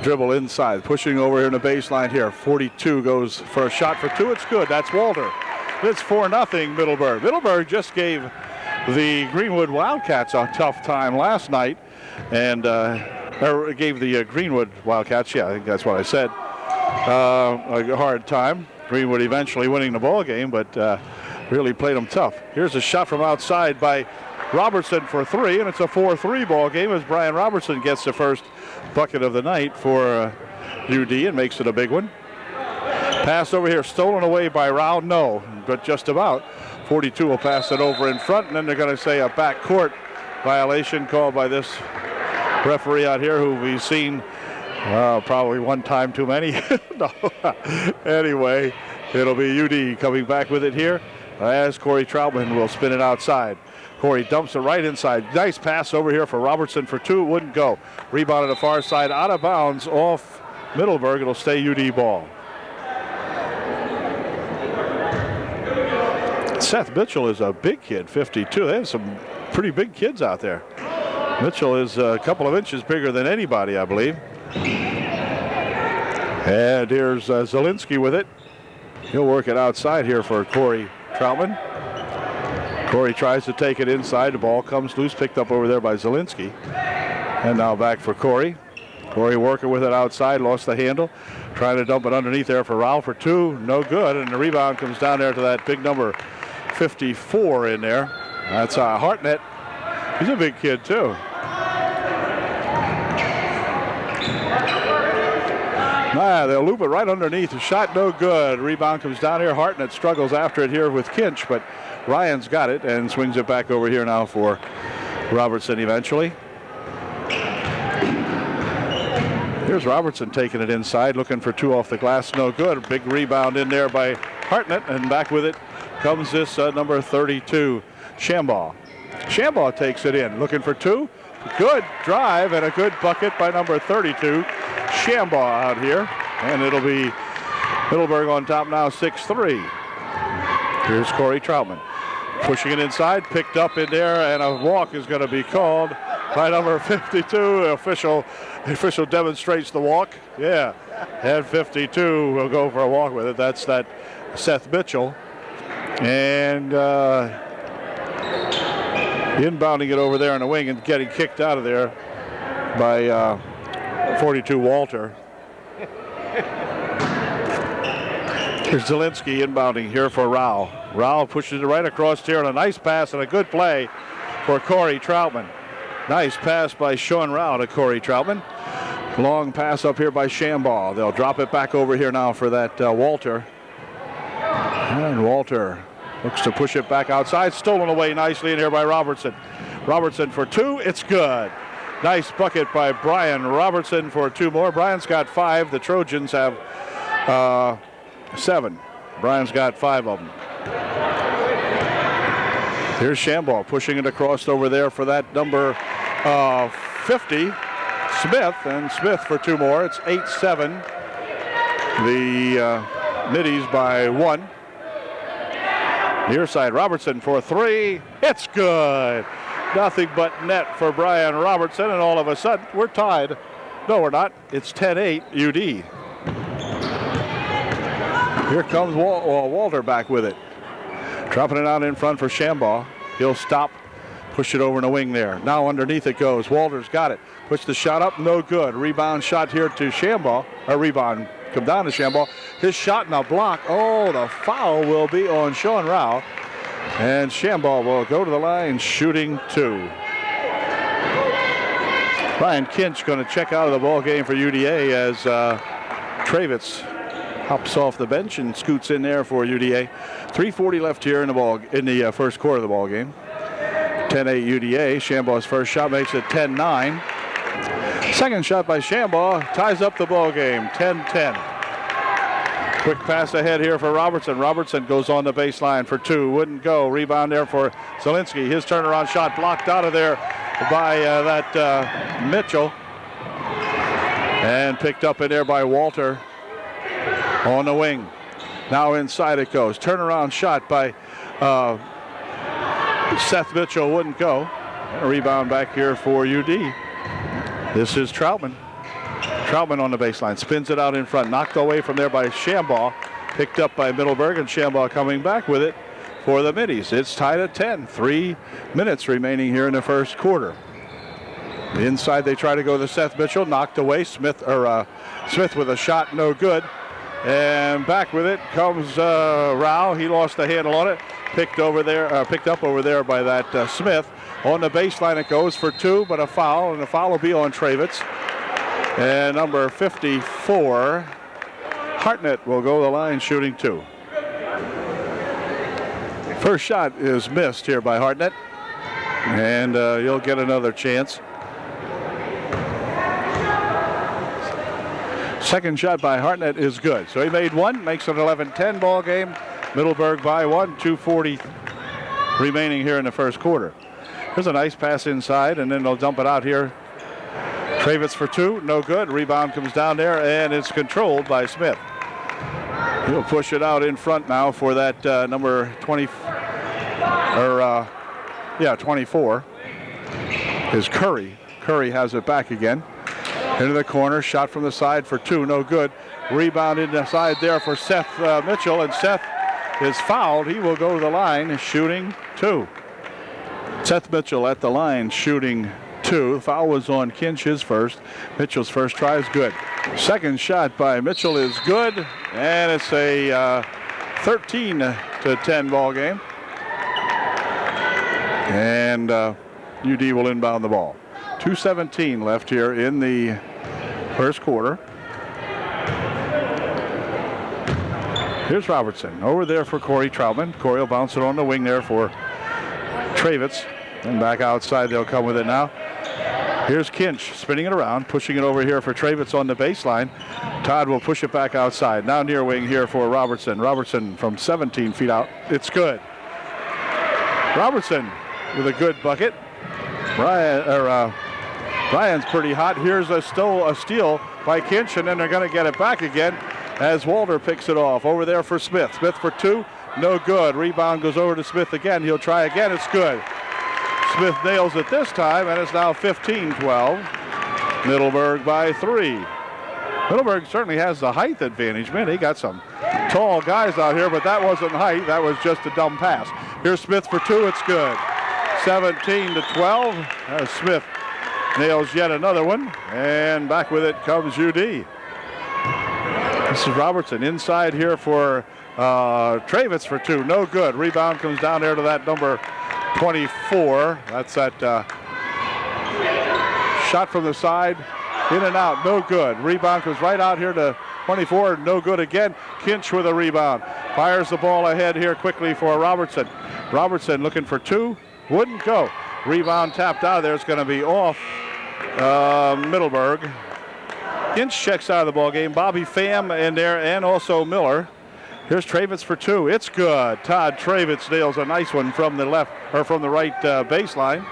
[SPEAKER 1] dribble inside. Pushing over here in the baseline here. 42 goes for a shot for two. It's good. That's Walter. It's 4-0 Middleburg. Middleburg just gave the Greenwood Wildcats a tough time last night, and or gave the Greenwood Wildcats, yeah, I think that's what I said, a hard time. Greenwood eventually winning the ball game, but really played them tough. Here's a shot from outside by Robertson for three, and it's a 4-3 ball game as Brian Robertson gets the first bucket of the night for UD and makes it a big one. Pass over here, stolen away by Rao. No, but just about. 42 will pass it over in front, and then they're going to say a backcourt violation called by this referee out here, who we've seen probably one time too many. No. Anyway, it'll be UD coming back with it here as Corey Troutman will spin it outside. Corey dumps it right inside. Nice pass over here for Robertson for two. It wouldn't go. Rebound on the far side, out of bounds off Middleburg. It'll stay UD ball. Seth Mitchell is a big kid, 52. They have some pretty big kids out there. Mitchell is a couple of inches bigger than anybody, I believe. And here's Zielinski with it. He'll work it outside here for Corey Troutman. Corey tries to take it inside. The ball comes loose, picked up over there by Zielinski. And now back for Corey. Corey working with it outside, lost the handle. Trying to dump it underneath there for Rao for two. No good. And the rebound comes down there to that big number 54 in there. That's Hartnett. He's a big kid too. They'll loop it right underneath. The shot no good. Rebound comes down here. Hartnett struggles after it here with Kinch, but Ryan's got it and swings it back over here now for Robertson eventually. Here's Robertson taking it inside, looking for two off the glass. No good. Big rebound in there by Hartnett, and back with it comes this number 32, Shambaugh. Shambaugh takes it in, looking for two. Good drive and a good bucket by number 32, Shambaugh out here. And it'll be Middleburg on top now, 6-3. Here's Corey Troutman. Pushing it inside, picked up in there, and a walk is going to be called by number 52. The official demonstrates the walk. Yeah, and 52 will go for a walk with it. That's that Seth Mitchell. And inbounding it over there in the wing and getting kicked out of there by 42 Walter. Here's Zielinski inbounding here for Rao. Rao pushes it right across here, and a nice pass and a good play for Corey Troutman. Nice pass by Sean Rao to Corey Troutman. Long pass up here by Shambaugh. They'll drop it back over here now for that Walter. And Walter looks to push it back outside. Stolen away nicely in here by Robertson. Robertson for two. It's good. Nice bucket by Brian Robertson for two more. Brian's got five. The Trojans have 7. Brian's got 5 of them. Here's Shambaugh pushing it across over there for that number 50, Smith, and Smith for two more. It's 8-7. The Middies by 1. Near side, Robertson for 3. It's good. Nothing but net for Brian Robertson, and all of a sudden, we're tied. No, we're not. It's 10-8 UD. Here comes Walter back with it. Dropping it out in front for Shambaugh. He'll stop, push it over in the wing there. Now underneath it goes. Walter's got it. Puts the shot up, no good. Rebound shot here to Shambaugh. Rebound come down to Shambaugh. His shot and a block. Oh, the foul will be on Sean Rao. And Shambaugh will go to the line shooting 2. Ryan Kinch going to check out of the ball game for UDA as Travitz hops off the bench and scoots in there for UDA. 3:40 left here in the first quarter of the ball game. 10-8 UDA. Shambaugh's first shot makes it 10-9. Second shot by Shambaugh ties up the ball game. 10-10. Quick pass ahead here for Robertson. Robertson goes on the baseline for 2. Wouldn't go. Rebound there for Zielinski. His turnaround shot blocked out of there by Mitchell. And picked up in there by Walter on the wing. Now inside it goes. Turnaround shot by Seth Mitchell. Wouldn't go. And a rebound back here for UD. This is Troutman. Troutman on the baseline. Spins it out in front. Knocked away from there by Shambaugh. Picked up by Middleburg, and Shambaugh coming back with it for the Middies. It's tied at 10. 3 minutes remaining here in the first quarter. Inside they try to go to Seth Mitchell. Knocked away. Smith with a shot. No good. And back with it comes Rao. He lost the handle on it. Picked up over there by that Smith. On the baseline it goes for 2, but a foul, and the foul will be on Travitz. And number 54, Hartnett, will go to the line shooting 2. First shot is missed here by Hartnett, and you'll get another chance. Second shot by Hartnett is good. So he made 1, makes it an 11-10 ball game. Middleburg by 1, 2:40 remaining here in the first quarter. There's a nice pass inside, and then they'll dump it out here. Travitz for 2, no good. Rebound comes down there, and it's controlled by Smith. He'll push it out in front now for that number 24 is Curry. Curry has it back again. Into the corner, shot from the side for 2, no good. Rebound in the side there for Seth Mitchell, and Seth is fouled. He will go to the line shooting 2. Seth Mitchell at the line shooting 2. Foul was on Kinch, his first. Mitchell's first try is good. Second shot by Mitchell is good, and it's a 13-10 ball game. And UD will inbound the ball. 2:17 left here in the first quarter. Here's Robertson over there for Corey Troutman. Corey will bounce it on the wing there for Travitz. And back outside, they'll come with it now. Here's Kinch spinning it around, pushing it over here for Travitz on the baseline. Todd will push it back outside. Now near wing here for Robertson. Robertson from 17 feet out. It's good. Robertson with a good bucket. Brian's pretty hot. Here's still a steal by Kinch, and then they're going to get it back again as Walter picks it off. Over there for Smith. Smith for 2. No good. Rebound goes over to Smith again. He'll try again. It's good. Smith nails it this time, and it's now 15-12. Middleburg by 3. Middleburg certainly has the height advantage. Man, he got some tall guys out here, but that wasn't height. That was just a dumb pass. Here's Smith for 2. It's good. 17-12. Smith nails yet another one, and back with it comes UD. This is Robertson inside here for Travitz for 2. No good. Rebound comes down there to that number 24. That's that shot from the side. In and out. No good. Rebound comes right out here to 24. No good again. Kinch with a rebound. Fires the ball ahead here quickly for Robertson. Robertson looking for 2. Wouldn't go. Rebound tapped out of there. It's going to be off Middleburg. Kinch checks out of the ball game. Bobby Pham in there, and also Miller. Here's Travitz for 2. It's good. Todd Travitz nails a nice one from the left or from the right baseline.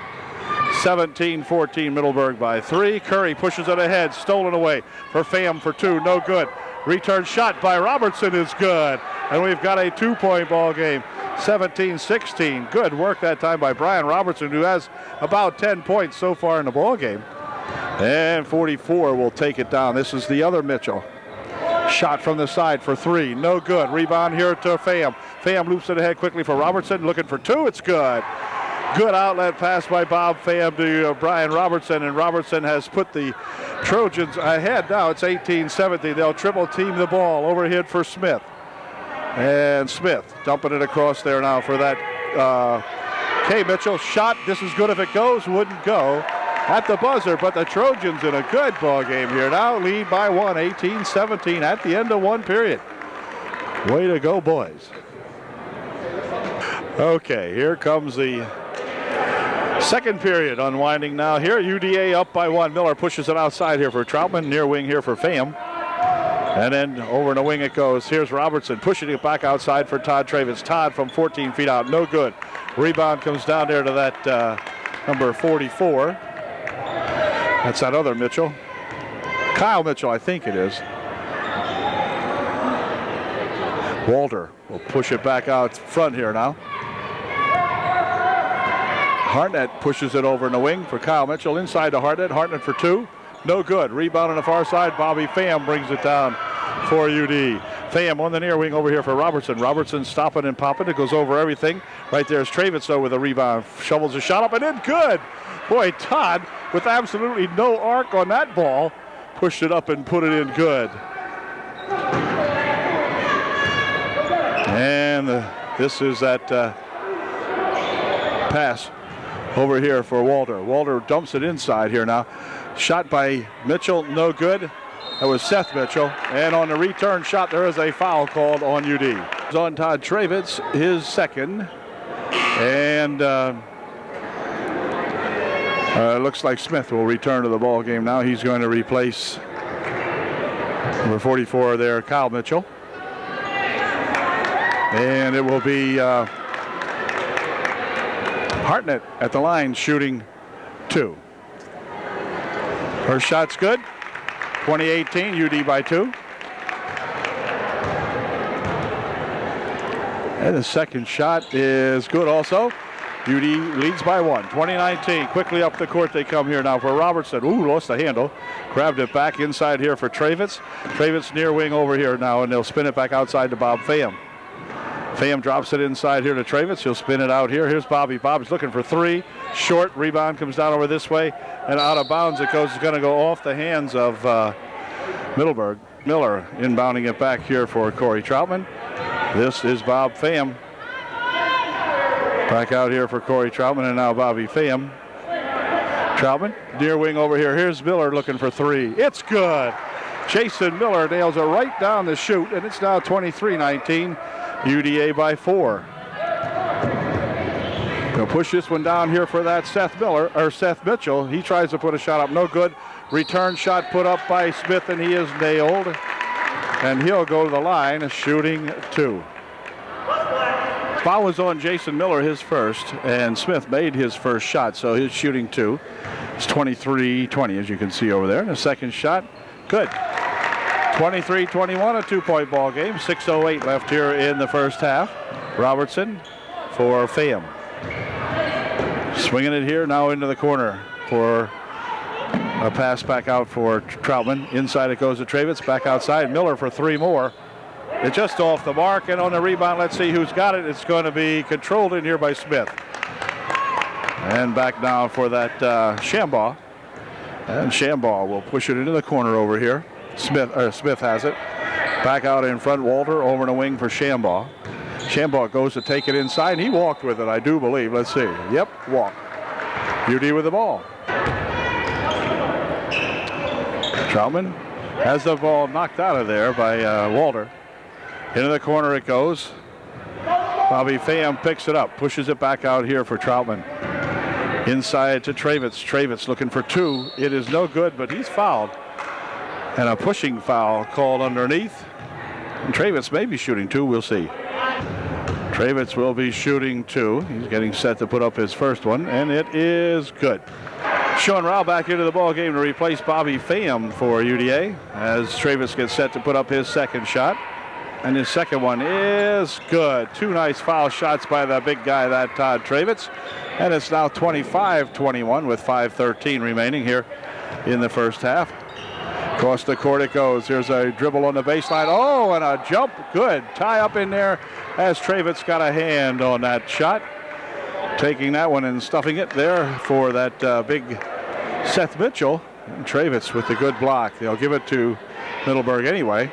[SPEAKER 1] 17-14 Middleburg by 3. Curry pushes it ahead. Stolen away for Pham for 2. No good. Return shot by Robertson is good. And we've got a 2-point ball game. 17-16. Good work that time by Brian Robertson, who has about 10 points so far in the ball game. And 44 will take it down. This is the other Mitchell. Shot from the side for 3. No good. Rebound here to Pham. Pham loops it ahead quickly for Robertson. Looking for 2. It's good. Good outlet pass by Bob Pham to Brian Robertson. And Robertson has put the Trojans ahead. Now it's 18-17. They'll triple team the ball. Overhead for Smith. And Smith dumping it across there now for that K. Mitchell shot. This is good if it goes. Wouldn't go at the buzzer, but the Trojans in a good ball game here now. Lead by 1, 18-17 at the end of 1 period. Way to go, boys. Okay, here comes the second period unwinding now here. UDA up by 1. Miller pushes it outside here for Troutman. Near wing here for Pham. And then over in the wing it goes. Here's Robertson pushing it back outside for Todd Travis. Todd from 14 feet out. No good. Rebound comes down there to that number 44. That's that other Mitchell. Kyle Mitchell, I think it is. Walter will push it back out front here now. Hartnett pushes it over in the wing for Kyle Mitchell. Inside to Hartnett. Hartnett for 2. No good. Rebound on the far side. Bobby Pham brings it down for UD. Pham on the near wing over here for Robertson. Robertson stopping and popping. It goes over everything. Right there's Travis though with a rebound. Shovels a shot up and in. Good. Boy, Todd with absolutely no arc on that ball pushed it up and put it in good. And this is that pass over here for Walter. Walter dumps it inside here now. Shot by Mitchell, no good. That was Seth Mitchell. And on the return shot, there is a foul called on UD. It's on Todd Travitz, his second. And looks like Smith will return to the ball game now. He's going to replace number 44 there, Kyle Mitchell. And it will be Hartnett at the line shooting 2. First shot's good. 20-18, UD by 2. And the second shot is good also. UD leads by 1. 20-19. Quickly up the court they come here now for Robertson. Ooh, lost the handle. Grabbed it back inside here for Travitz. Travitz near wing over here now, and they'll spin it back outside to Bob Pham. Pham drops it inside here to Travitz. He'll spin it out here. Here's Bobby. Bobby's looking for 3. Short. Rebound comes down over this way. And out of bounds it goes. It's going to go off the hands of Middleburg. Miller inbounding it back here for Corey Troutman. This is Bob Pham. Back out here for Corey Troutman, and now Bobby Pham. Troutman, near wing over here. Here's Miller looking for 3. It's good. Jason Miller nails it right down the chute, and it's now 23-19. UDA by 4. They'll push this one down here for that Seth Mitchell. He tries to put a shot up, no good. Return shot put up by Smith, and he is nailed. And he'll go to the line, shooting 2. Foul was on Jason Miller, his first, and Smith made his first shot, so he's shooting 2. It's 23-20, as you can see over there. And the second shot, good. 23-21, a 2-point ball game. 6:08 left here in the first half. Robertson for Pham. Swinging it here now into the corner for a pass back out for Troutman. Inside it goes to Travitz, back outside. Miller for 3 more. It's just off the mark, and on the rebound, let's see who's got it. It's going to be controlled in here by Smith. And back now for that Shambaugh. And Shambaugh will push it into the corner over here. Smith has it. Back out in front, Walter over in the wing for Shambaugh. Shambaugh goes to take it inside, and he walked with it, I do believe. Let's see. Yep, walk. UD with the ball. Troutman has the ball knocked out of there by Walter. Into the corner it goes. Bobby Pham picks it up, pushes it back out here for Troutman. Inside to Travitz. Travitz looking for 2. It is no good, but he's fouled. And a pushing foul called underneath. And Travitz may be shooting 2. We'll see. Travitz will be shooting 2. He's getting set to put up his first one, and it is good. Sean Rao back into the ball game to replace Bobby Pham for UDA as Travis gets set to put up his second shot. And his second one is good. Two nice foul shots by the big guy, that Todd Travis. And it's now 25-21 with 5:13 remaining here in the first half. Across the court it goes. Here's a dribble on the baseline. Oh, and a jump. Good. Tie up in there as Travis got a hand on that shot. Taking that one and stuffing it there for that big Seth Mitchell. And Travis with the good block. They'll give it to Middleburg anyway.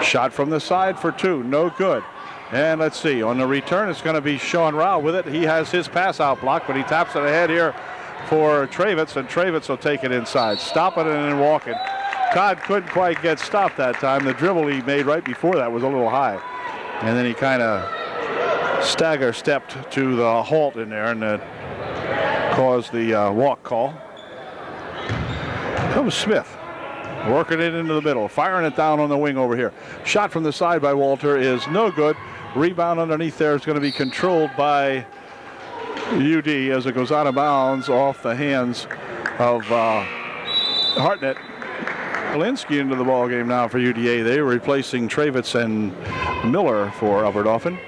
[SPEAKER 1] Shot from the side for two. No good. And let's see. On the return, it's going to be Sean Rao with it. He has his pass out block, but he taps it ahead here for Travis, and Travis will take it inside. Stopping it and walking. Todd couldn't quite get stopped that time. The dribble he made right before that was a little high. And then he kind of stagger stepped to the halt in there, and that caused the walk call. That was Smith. Working it into the middle, firing it down on the wing over here. Shot from the side by Walter is no good. Rebound underneath there is going to be controlled by UD as it goes out of bounds off the hands of Hartnett. Alinsky into the ball game now for UDA. They were replacing Travis and Miller for Upper-Dauphin.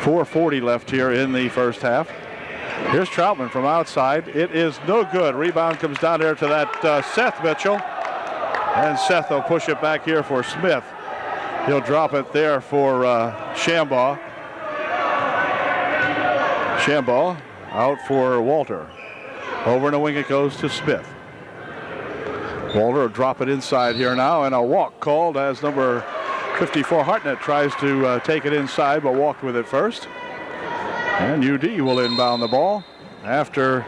[SPEAKER 1] 4:40 left here in the first half. Here's Troutman from outside. It is no good. Rebound comes down there to that Seth Mitchell. And Seth will push it back here for Smith. He'll drop it there for Shambaugh. Shambaugh out for Walter. Over in the wing it goes to Smith. Walter will drop it inside here now, and a walk called as number 54 Hartnett tries to take it inside, but walked with it first. And UD will inbound the ball after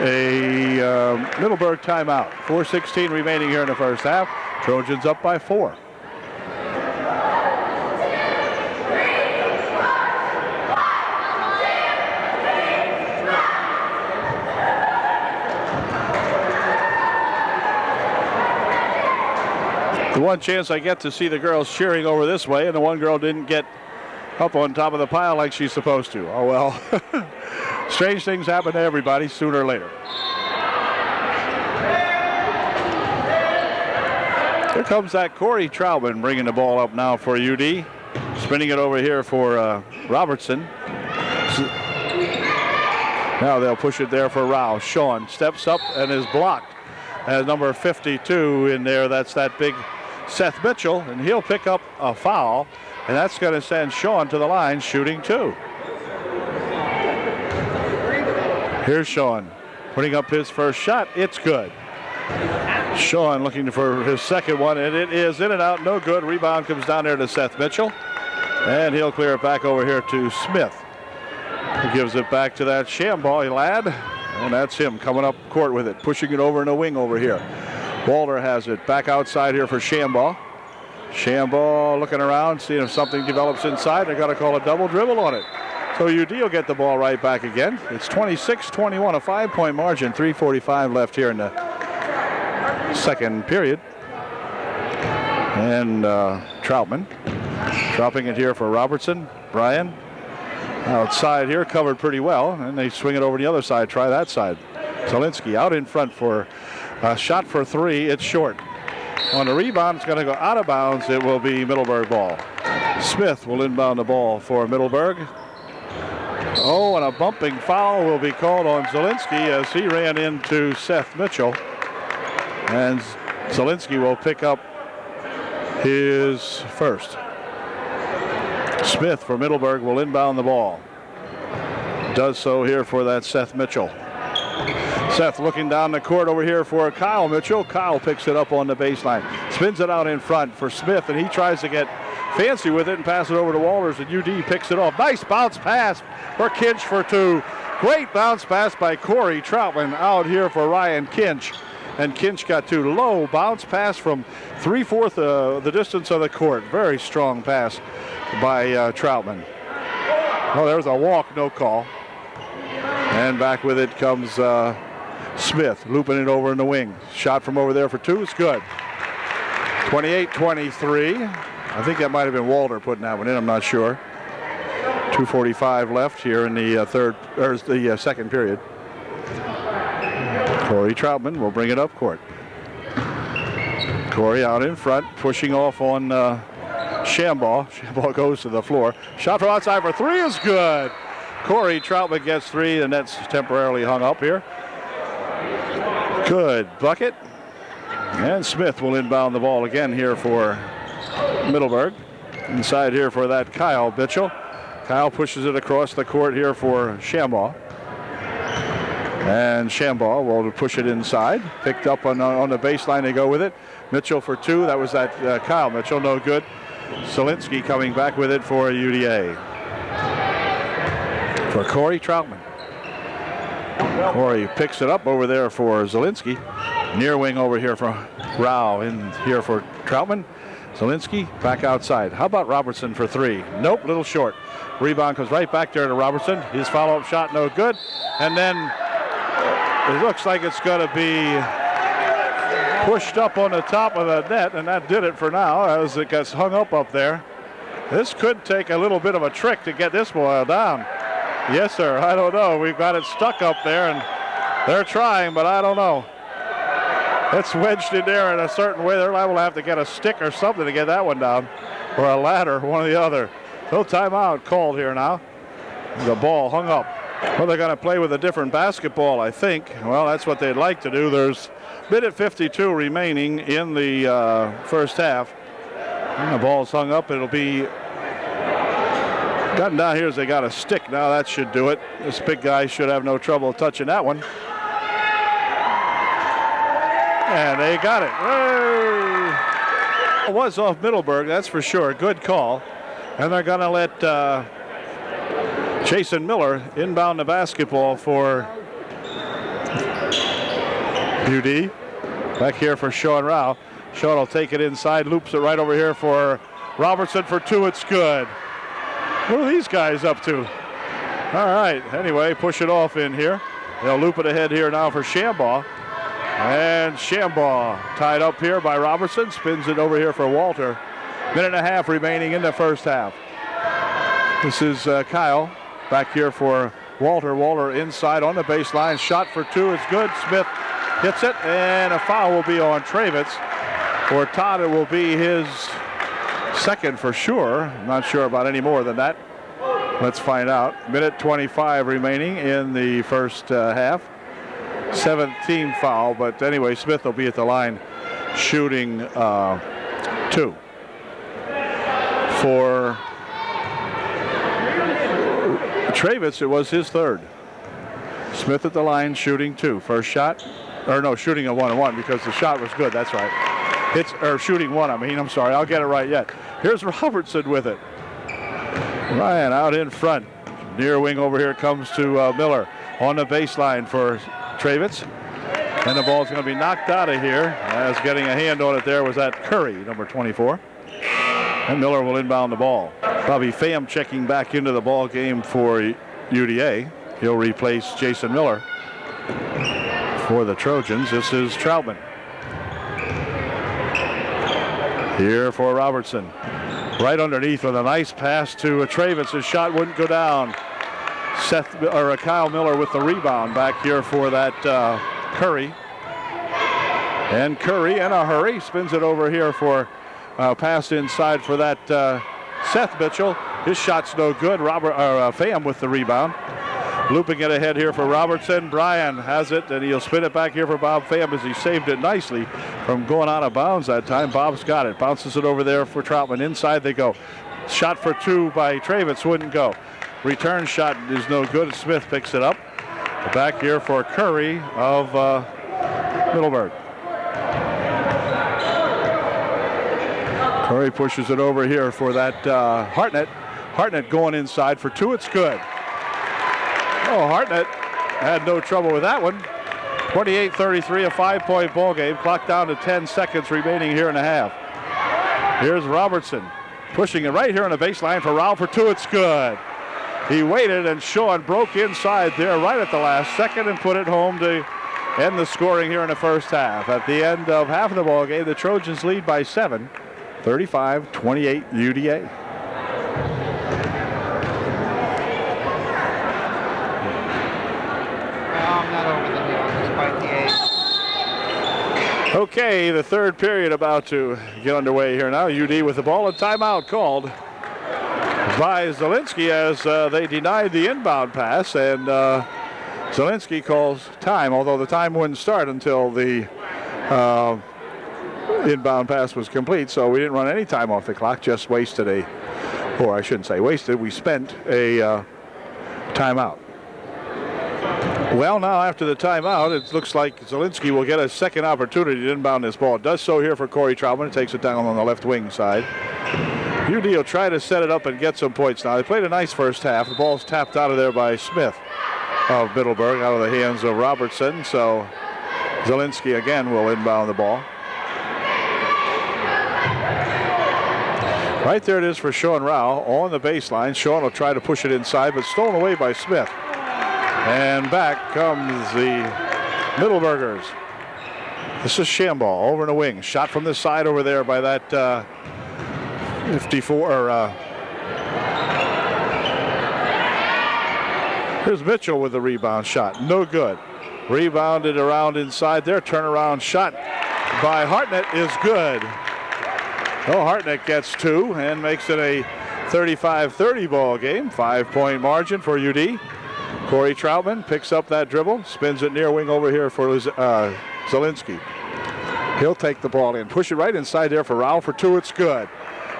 [SPEAKER 1] a Middleburg timeout. 4:16 remaining here in the first half. Trojans up by 4. The one chance I get to see the girls cheering over this way, and the one girl didn't get up on top of the pile like she's supposed to. Oh well. Strange things happen to everybody sooner or later. Here comes that Corey Troutman bringing the ball up now for UD. Spinning it over here for Robertson. Now they'll push it there for Rao. Sean steps up and is blocked as number 52 in there. That's that big Seth Mitchell, and he'll pick up a foul, and that's going to send Sean to the line shooting 2. Here's Sean putting up his first shot. It's good. Sean looking for his second one, and it is in and out. No good. Rebound comes down there to Seth Mitchell, and he'll clear it back over here to Smith. He gives it back to that Shambaugh lad, and that's him coming up court with it, pushing it over in the wing over here. Walter has it back outside here for Shambaugh. Shambaugh looking around, seeing if something develops inside. They're going to call a double dribble on it. So UD will get the ball right back again. It's 26-21, a 5-point margin. 3:45 left here in the second period. And Troutman dropping it here for Robertson. Brian outside here, covered pretty well. And they swing it over the other side. Try that side. Zielinski out in front for a shot for 3. It's short. On the rebound, it's going to go out of bounds. It will be Middleburg ball. Smith will inbound the ball for Middleburg. Oh, and a bumping foul will be called on Zielinski as he ran into Seth Mitchell. And Zielinski will pick up his first. Smith for Middleburg will inbound the ball. Does so here for that Seth Mitchell. Seth looking down the court over here for Kyle Mitchell. Kyle picks it up on the baseline. Spins it out in front for Smith, and he tries to get fancy with it and pass it over to Walters, and UD picks it off. Nice bounce pass for Kinch for 2. Great bounce pass by Corey Troutman out here for Ryan Kinch. And Kinch got 2. Low bounce pass from 3/4 the distance of the court. Very strong pass by Troutman. Oh, there's a walk, no call. And back with it comes Smith, looping it over in the wing. Shot from over there for 2. It's good. 28-23. I think that might have been Walter putting that one in. I'm not sure. 2:45 left here in the second period. Corey Troutman will bring it up court. Corey out in front, pushing off on Shambaugh. Shambaugh goes to the floor. Shot from outside for three is good. Corey Troutman gets three. The net's temporarily hung up here. Good bucket. And Smith will inbound the ball again here for Middleburg. Inside here for that Kyle Mitchell. Kyle pushes it across the court here for Shambaugh. And Shambaugh will push it inside. Picked up on the baseline. They go with it. Mitchell for two. That was that Kyle Mitchell. No good. Zielinski coming back with it for UDA. For Corey Troutman. Corey picks it up over there for Zielinski. Near wing over here for Rao. In here for Troutman. Zielinski back outside. How about Robertson for three? Nope, little short. Rebound comes right back there to Robertson. His follow-up shot no good. And then it looks like it's going to be pushed up on the top of the net, and that did it for now as it gets hung up there. This could take a little bit of a trick to get this boy down. Yes, sir. I don't know. We've got it stuck up there, and they're trying, but I don't know. It's wedged in there in a certain way. They're liable to have to get a stick or something to get that one down, or a ladder, one or the other. So timeout called here now. The ball hung up. Well, they're going to play with a different basketball, I think. Well, that's what they'd like to do. There's minute 52 remaining in the first half. And the ball's hung up. It'll be gotten down here as they got a stick. Now that should do it. This big guy should have no trouble touching that one. And they got it. Hey! It was off Middleburg, that's for sure. Good call. And they're going to let Jason Miller inbound the basketball for UD. Back here for Sean Rao. Sean will take it inside, loops it right over here for Robertson for two. It's good. What are these guys up to? All right, anyway, push it off in here. They'll loop it ahead here now for Shambaugh. And Shambaugh tied up here by Robertson. Spins it over here for Walter. Minute and a half remaining in the first half. This is Kyle back here for Walter. Walter inside on the baseline. Shot for two. It's good. Smith hits it. And a foul will be on Travitz. For Todd, it will be his second for sure. I'm not sure about any more than that. Let's find out. Minute 25 remaining in the first half. 17 foul, but anyway, Smith will be at the line shooting two. For Travitz, it was his third. Smith at the line shooting two. First shot, or no, shooting a 1-on-1 because the shot was good. That's right. Shooting one, I'm sorry. I'll get it right yet. Here's Robertson with it. Ryan out in front. Near wing over here comes to Miller on the baseline for Travitz. And the ball's going to be knocked out of here. As getting a hand on it there was that Curry, number 24. And Miller will inbound the ball. Bobby Pham checking back into the ball game for UDA. He'll replace Jason Miller for the Trojans. This is Troutman. Here for Robertson. Right underneath with a nice pass to Travitz. His shot wouldn't go down. Kyle Miller with the rebound back here for that Curry. And Curry in a hurry spins it over here for pass inside for that Seth Mitchell. His shot's no good. Pham with the rebound. Looping it ahead here for Robertson. Bryan has it, and he'll spin it back here for Bob Pham as he saved it nicely from going out of bounds that time. Bob's got it. Bounces it over there for Troutman. Inside they go. Shot for two by Travitz wouldn't go. Return shot is no good. Smith picks it up. Back here for Curry of Middleburg. Curry pushes it over here for that Hartnett. Hartnett going inside for two. It's good. Oh, Hartnett had no trouble with that one. 28-33, a 5-point ball game. Clock down to 10 seconds remaining here in a half. Here's Robertson pushing it right here on the baseline for Rao for two. It's good. He waited, and Sean broke inside there right at the last second and put it home to end the scoring here in the first half. At the end of half of the ball game, the Trojans lead by 7, 35-28 UDA.
[SPEAKER 2] I'm not over the hill despite the age.
[SPEAKER 1] Okay, the third period about to get underway here now. UD with the ball, a timeout called by Zielinski as they denied the inbound pass, and Zielinski calls time, although the time wouldn't start until the inbound pass was complete, so we didn't run any time off the clock, just wasted or I shouldn't say wasted, we spent a timeout. Well, now after the timeout, it looks like Zielinski will get a second opportunity to inbound this ball. Does so here for Corey Troutman. Takes it down on the left wing side. UD will try to set it up and get some points now. They played a nice first half. The ball's tapped out of there by Smith of Middleburg, out of the hands of Robertson. So Zielinski again will inbound the ball. Right there it is for Sean Rao on the baseline. Sean will try to push it inside, but stolen away by Smith. And back comes the Middleburgers. This is Shambaugh over in the wing. Shot from the side over there by that 54. Here's Mitchell with the rebound shot. No good. Rebounded around inside there. Turnaround shot by Hartnett is good. Oh, Hartnett gets two and makes it a 35-30 ball game. 5-point margin for UD. Corey Troutman picks up that dribble, spins it near wing over here for Zielinski. He'll take the ball in, push it right inside there for Rao for two. It's good.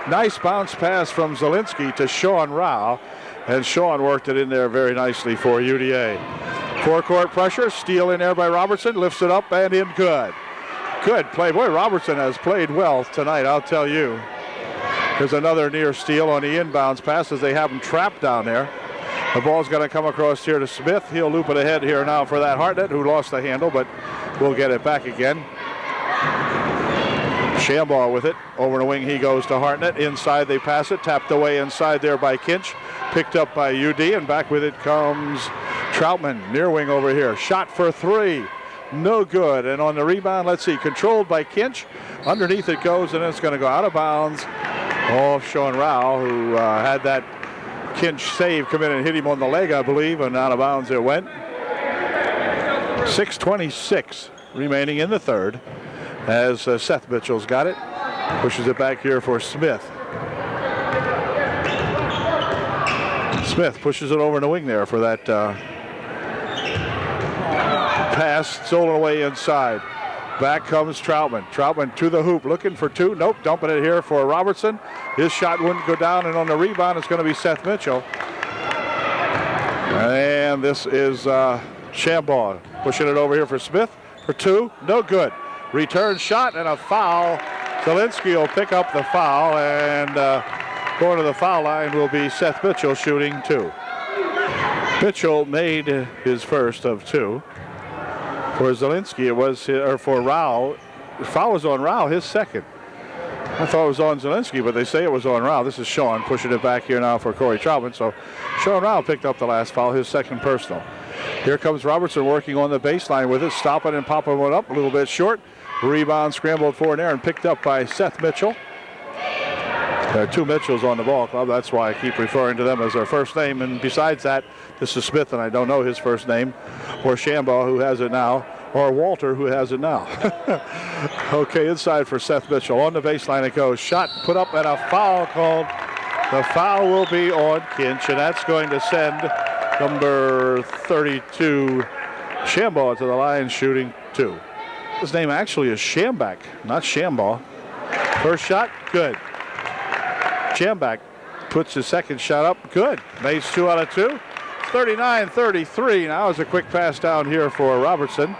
[SPEAKER 1] Nice bounce pass from Zielinski to Sean Rao, and Sean worked it in there very nicely for UDA. Forecourt pressure, steal in there by Robertson, lifts it up and in good. Good play. Boy, Robertson has played well tonight, I'll tell you. There's another near steal on the inbounds pass as they have him trapped down there. The ball's going to come across here to Smith. He'll loop it ahead here now for that Hartnett, who lost the handle, but we'll get it back again. Shambaugh with it. Over the wing he goes to Hartnett. Inside they pass it. Tapped away inside there by Kinch. Picked up by UD, and back with it comes Troutman. Near wing over here. Shot for three. No good. And on the rebound, let's see, controlled by Kinch. Underneath it goes, and it's going to go out of bounds off Sean Rao, who had that Kinch save come in and hit him on the leg, I believe, and out of bounds it went. 6:26 remaining in the third as Seth Mitchell's got it. Pushes it back here for Smith. Smith pushes it over in the wing there for that pass, stolen away inside. Back comes Troutman. Troutman to the hoop, looking for two. Nope, dumping it here for Robertson. His shot wouldn't go down, and on the rebound, it's going to be Seth Mitchell. And this is Shambaugh pushing it over here for Smith for two. No good. Return shot and a foul. Zielinski will pick up the foul, and going to the foul line will be Seth Mitchell shooting two. Mitchell made his first of two. For Zielinski, it was, or for Rao, the foul was on Rao, his second. I thought it was on Zielinski, but they say it was on Rao. This is Sean pushing it back here now for Corey Troutman. So Sean Rao picked up the last foul, his second personal. Here comes Robertson working on the baseline with it, stopping and popping one up a little bit short. Rebound scrambled for an error and picked up by Seth Mitchell. There are two Mitchells on the ball club. That's why I keep referring to them as their first name. And besides that, this is Smith, and I don't know his first name, or Shambaugh, who has it now, or Walter, who has it now. Okay, inside for Seth Mitchell. On the baseline it goes. Shot put up and a foul called. The foul will be on Kinch, and that's going to send number 32, Shambaugh, to the line shooting two. His name actually is Shambach, not Shambaugh. First shot, good. Shambach puts his second shot up, good. Makes 2 out of 2. 39-33. Now is a quick pass down here for Robertson.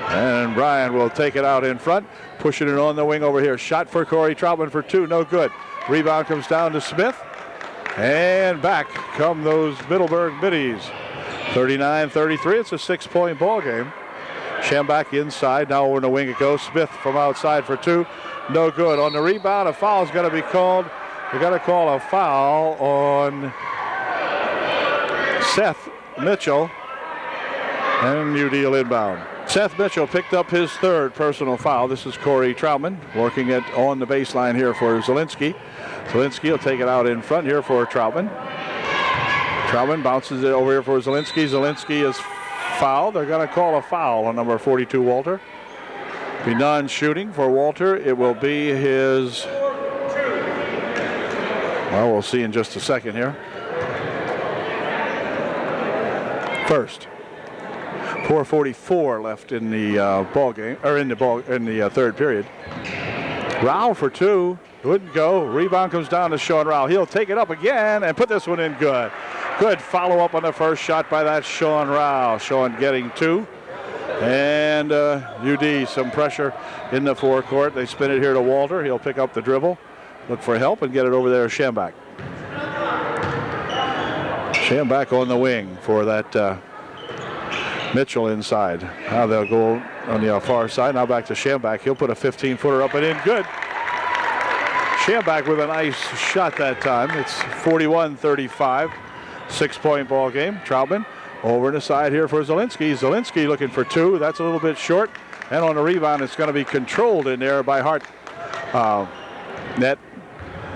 [SPEAKER 1] And Bryan will take it out in front, pushing it on the wing over here. Shot for Corey Troutman for two, no good. Rebound comes down to Smith. And back come those Middleburg Middies. 39-33. It's a 6-point ball game. Shambach inside. Now over in the wing it goes. Smith from outside for two. No good. On the rebound, a foul is going to be called. They're going to call a foul on Seth Mitchell. And UD will inbound. Seth Mitchell picked up his third personal foul. This is Corey Troutman working it on the baseline here for Zielinski. Zielinski will take it out in front here for Troutman. Troutman bounces it over here for Zielinski. Zielinski is fouled. They're going to call a foul on number 42, Walter. Be non-shooting for Walter. It will be his, well, we'll see in just a second here. First. 4:44 left in the ball game, or in the third period. Rao for two, wouldn't go. Rebound comes down to Sean Rao. He'll take it up again and put this one in good. Good follow-up on the first shot by that Sean Rao. Sean getting two. And UD, some pressure in the forecourt. They spin it here to Walter. He'll pick up the dribble, look for help, and get it over there to Schambach. Schambach on the wing for that Mitchell inside. Now they'll go on the far side. Now back to Schambach. He'll put a 15-footer up and in. Good. Schambach with a nice shot that time. It's 41-35. 6-point ball game. Troutman over the side here for Zielinski. Zielinski looking for two. That's a little bit short. And on the rebound, it's going to be controlled in there by Hart. Net.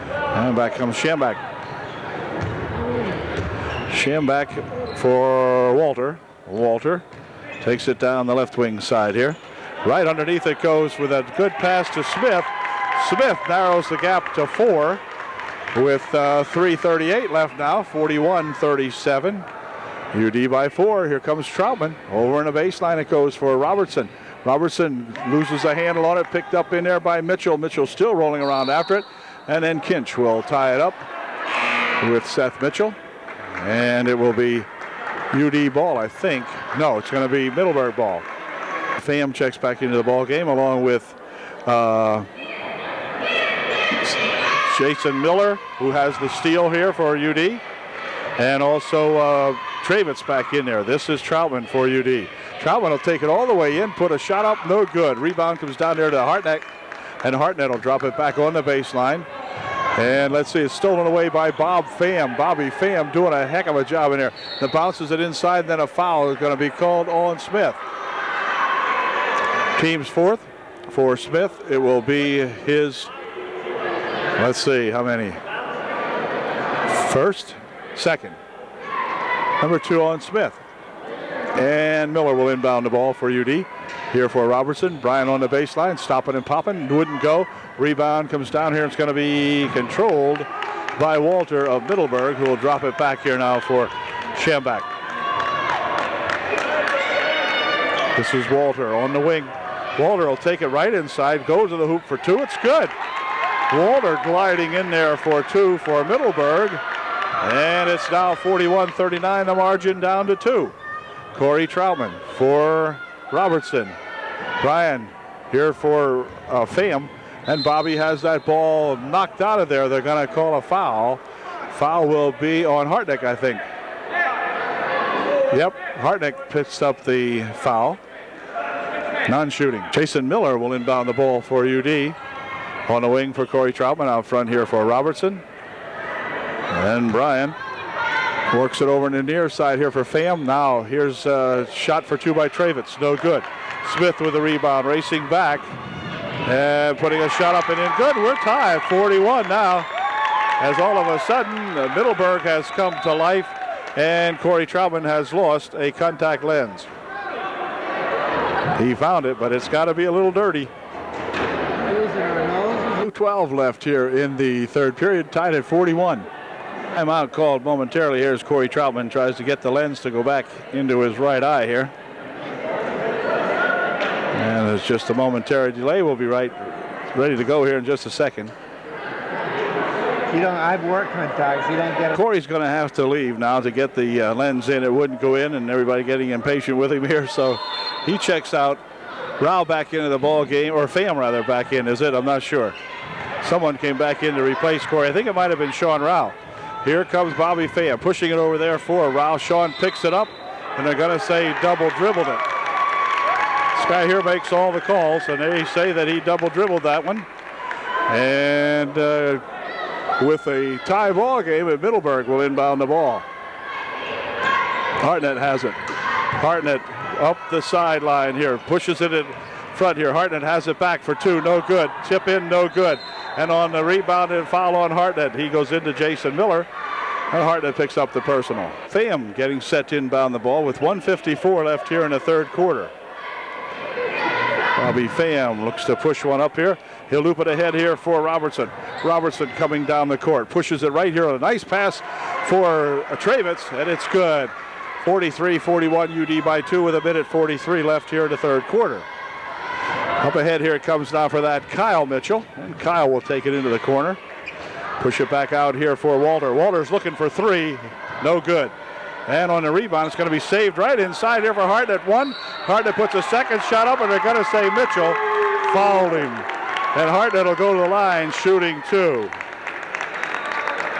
[SPEAKER 1] And back comes Schambach. Schambach for Walter. Walter takes it down the left wing side here. Right underneath it goes with a good pass to Smith. Smith narrows the gap to 4 with 3:38 left now. 41-37. UD by 4. Here comes Troutman. Over in the baseline it goes for Robertson. Robertson loses a handle on it. Picked up in there by Mitchell. Mitchell still rolling around after it. And then Kinch will tie it up with Seth Mitchell. And it will be UD ball, I think. No, it's going to be Middleburg ball. Pham checks back into the ball game along with Jason Miller, who has the steal here for UD. And also Travitz back in there. This is Troutman for UD. Troutman will take it all the way in, put a shot up, no good. Rebound comes down there to Hartnett, and Hartnett will drop it back on the baseline. And let's see, it's stolen away by Bob Pham. Bobby Pham doing a heck of a job in there. The bounces it inside, then a foul is going to be called on Smith. Team's fourth for Smith. It will be his, let's see, how many? First, second. Number 2 on Smith. And Miller will inbound the ball for UD. Here for Robertson. Bryan on the baseline, stopping and popping. Wouldn't go. Rebound comes down here. It's going to be controlled by Walter of Middleburg, who will drop it back here now for Schambach. This is Walter on the wing. Walter will take it right inside, go to the hoop for 2. It's good. Walter gliding in there for 2 for Middleburg. And it's now 41-39, the margin down to 2. Corey Troutman for Robertson. Bryan here for Pham. And Bobby has that ball knocked out of there. They're going to call a foul. Foul will be on Hartnett, I think. Yep, Hartnett picks up the foul. Non-shooting. Jason Miller will inbound the ball for UD. On the wing for Corey Troutman. Out front here for Robertson. And Bryan works it over in the near side here for Pham. Now here's a shot for 2 by Travitz. No good. Smith with the rebound, racing back. And putting a shot up and in. Good. We're tied. 41 now. As all of a sudden, Middleburg has come to life. And Corey Troutman has lost a contact lens. He found it, but it's got to be a little dirty. 2:12 left here in the third period, tied at 41. Timeout called momentarily. Here's Corey Troutman, tries to get the lens to go back into his right eye here. And it's just a momentary delay. We'll be ready to go here in just a second.
[SPEAKER 2] I've worked contacts. You don't get it.
[SPEAKER 1] Corey's going to have to leave now to get the lens in. It wouldn't go in, and everybody getting impatient with him here. So he checks out. Rao back into the ball game, or Pham rather back in, is it? I'm not sure. Someone came back in to replace Corey. I think it might have been Sean Rao. Here comes Bobby Pham, pushing it over there for Rao. Sean picks it up, and they're going to say double dribbled it. This guy here makes all the calls, and they say that he double dribbled that one. And with a tie ball game, Middleburg will inbound the ball. Hartnett has it. Hartnett up the sideline here, pushes it in front here. Hartnett has it back for 2, no good. Tip in, no good. And on the rebound and foul on Hartnett, he goes into Jason Miller, and Hartnett picks up the personal. Pham getting set to inbound the ball with 1:54 left here in the third quarter. Bobby Pham looks to push one up here. He'll loop it ahead here for Robertson. Robertson coming down the court. Pushes it right here. A nice pass for Travitz, and it's good. 43-41 UD by 2 with 1:43 left here in the third quarter. Up ahead here it comes now for that Kyle Mitchell. And Kyle will take it into the corner. Push it back out here for Walter. Walter's looking for three. No good. And on the rebound, it's going to be saved right inside here for Hartnett. One. Hartnett puts a second shot up, and they're going to say Mitchell fouled him. And Hartnett will go to the line shooting two.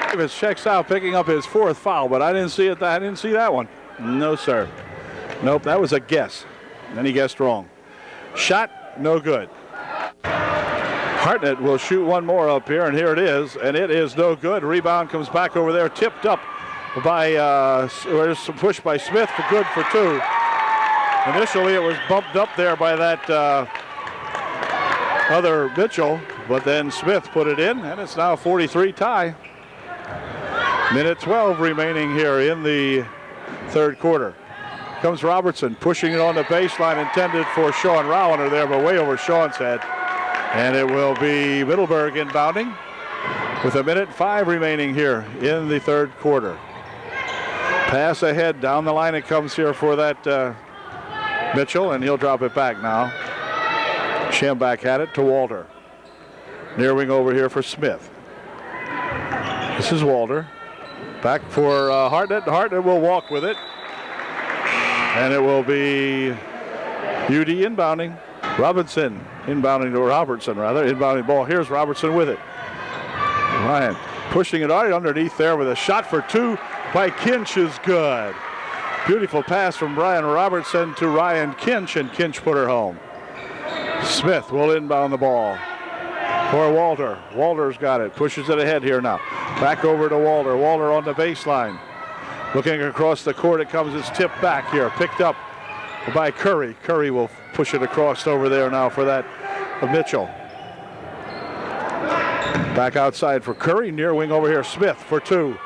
[SPEAKER 1] Davis checks out, picking up his fourth foul, but I didn't see it. I didn't see that one. No, sir. Nope, that was a guess. Then he guessed wrong. Shot, no good. Hartnett will shoot one more up here, and here it is, and it is no good. Rebound comes back over there, tipped up by, there's some push by Smith for good for two. Initially, it was bumped up there by that other Mitchell, but then Smith put it in, and it's now a 43 tie. Minute 12 remaining here in the third quarter. Comes Robertson pushing it on the baseline, intended for Sean Rao under there, but way over Sean's head. And it will be Middleburg inbounding with 1:05 remaining here in the third quarter. Pass ahead down the line it comes here for that Mitchell, and he'll drop it back now. Schambach had it to Walter. Near wing over here for Smith. This is Walter. Back for Hartnett. Hartnett will walk with it. And it will be UD inbounding. Robertson inbounding to Robertson, rather. Inbounding ball. Here's Robertson with it. Ryan pushing it right underneath there with a shot for two by Kinch is good. Beautiful pass from Brian Robertson to Ryan Kinch, and Kinch put her home. Smith will inbound the ball for Walter. Walter's got it. Pushes it ahead here now. Back over to Walter. Walter on the baseline. Looking across the court, it comes. It's tipped back here. Picked up by Curry. Curry will push it across over there now for that of Mitchell. Back outside for Curry. Near wing over here. Smith for two.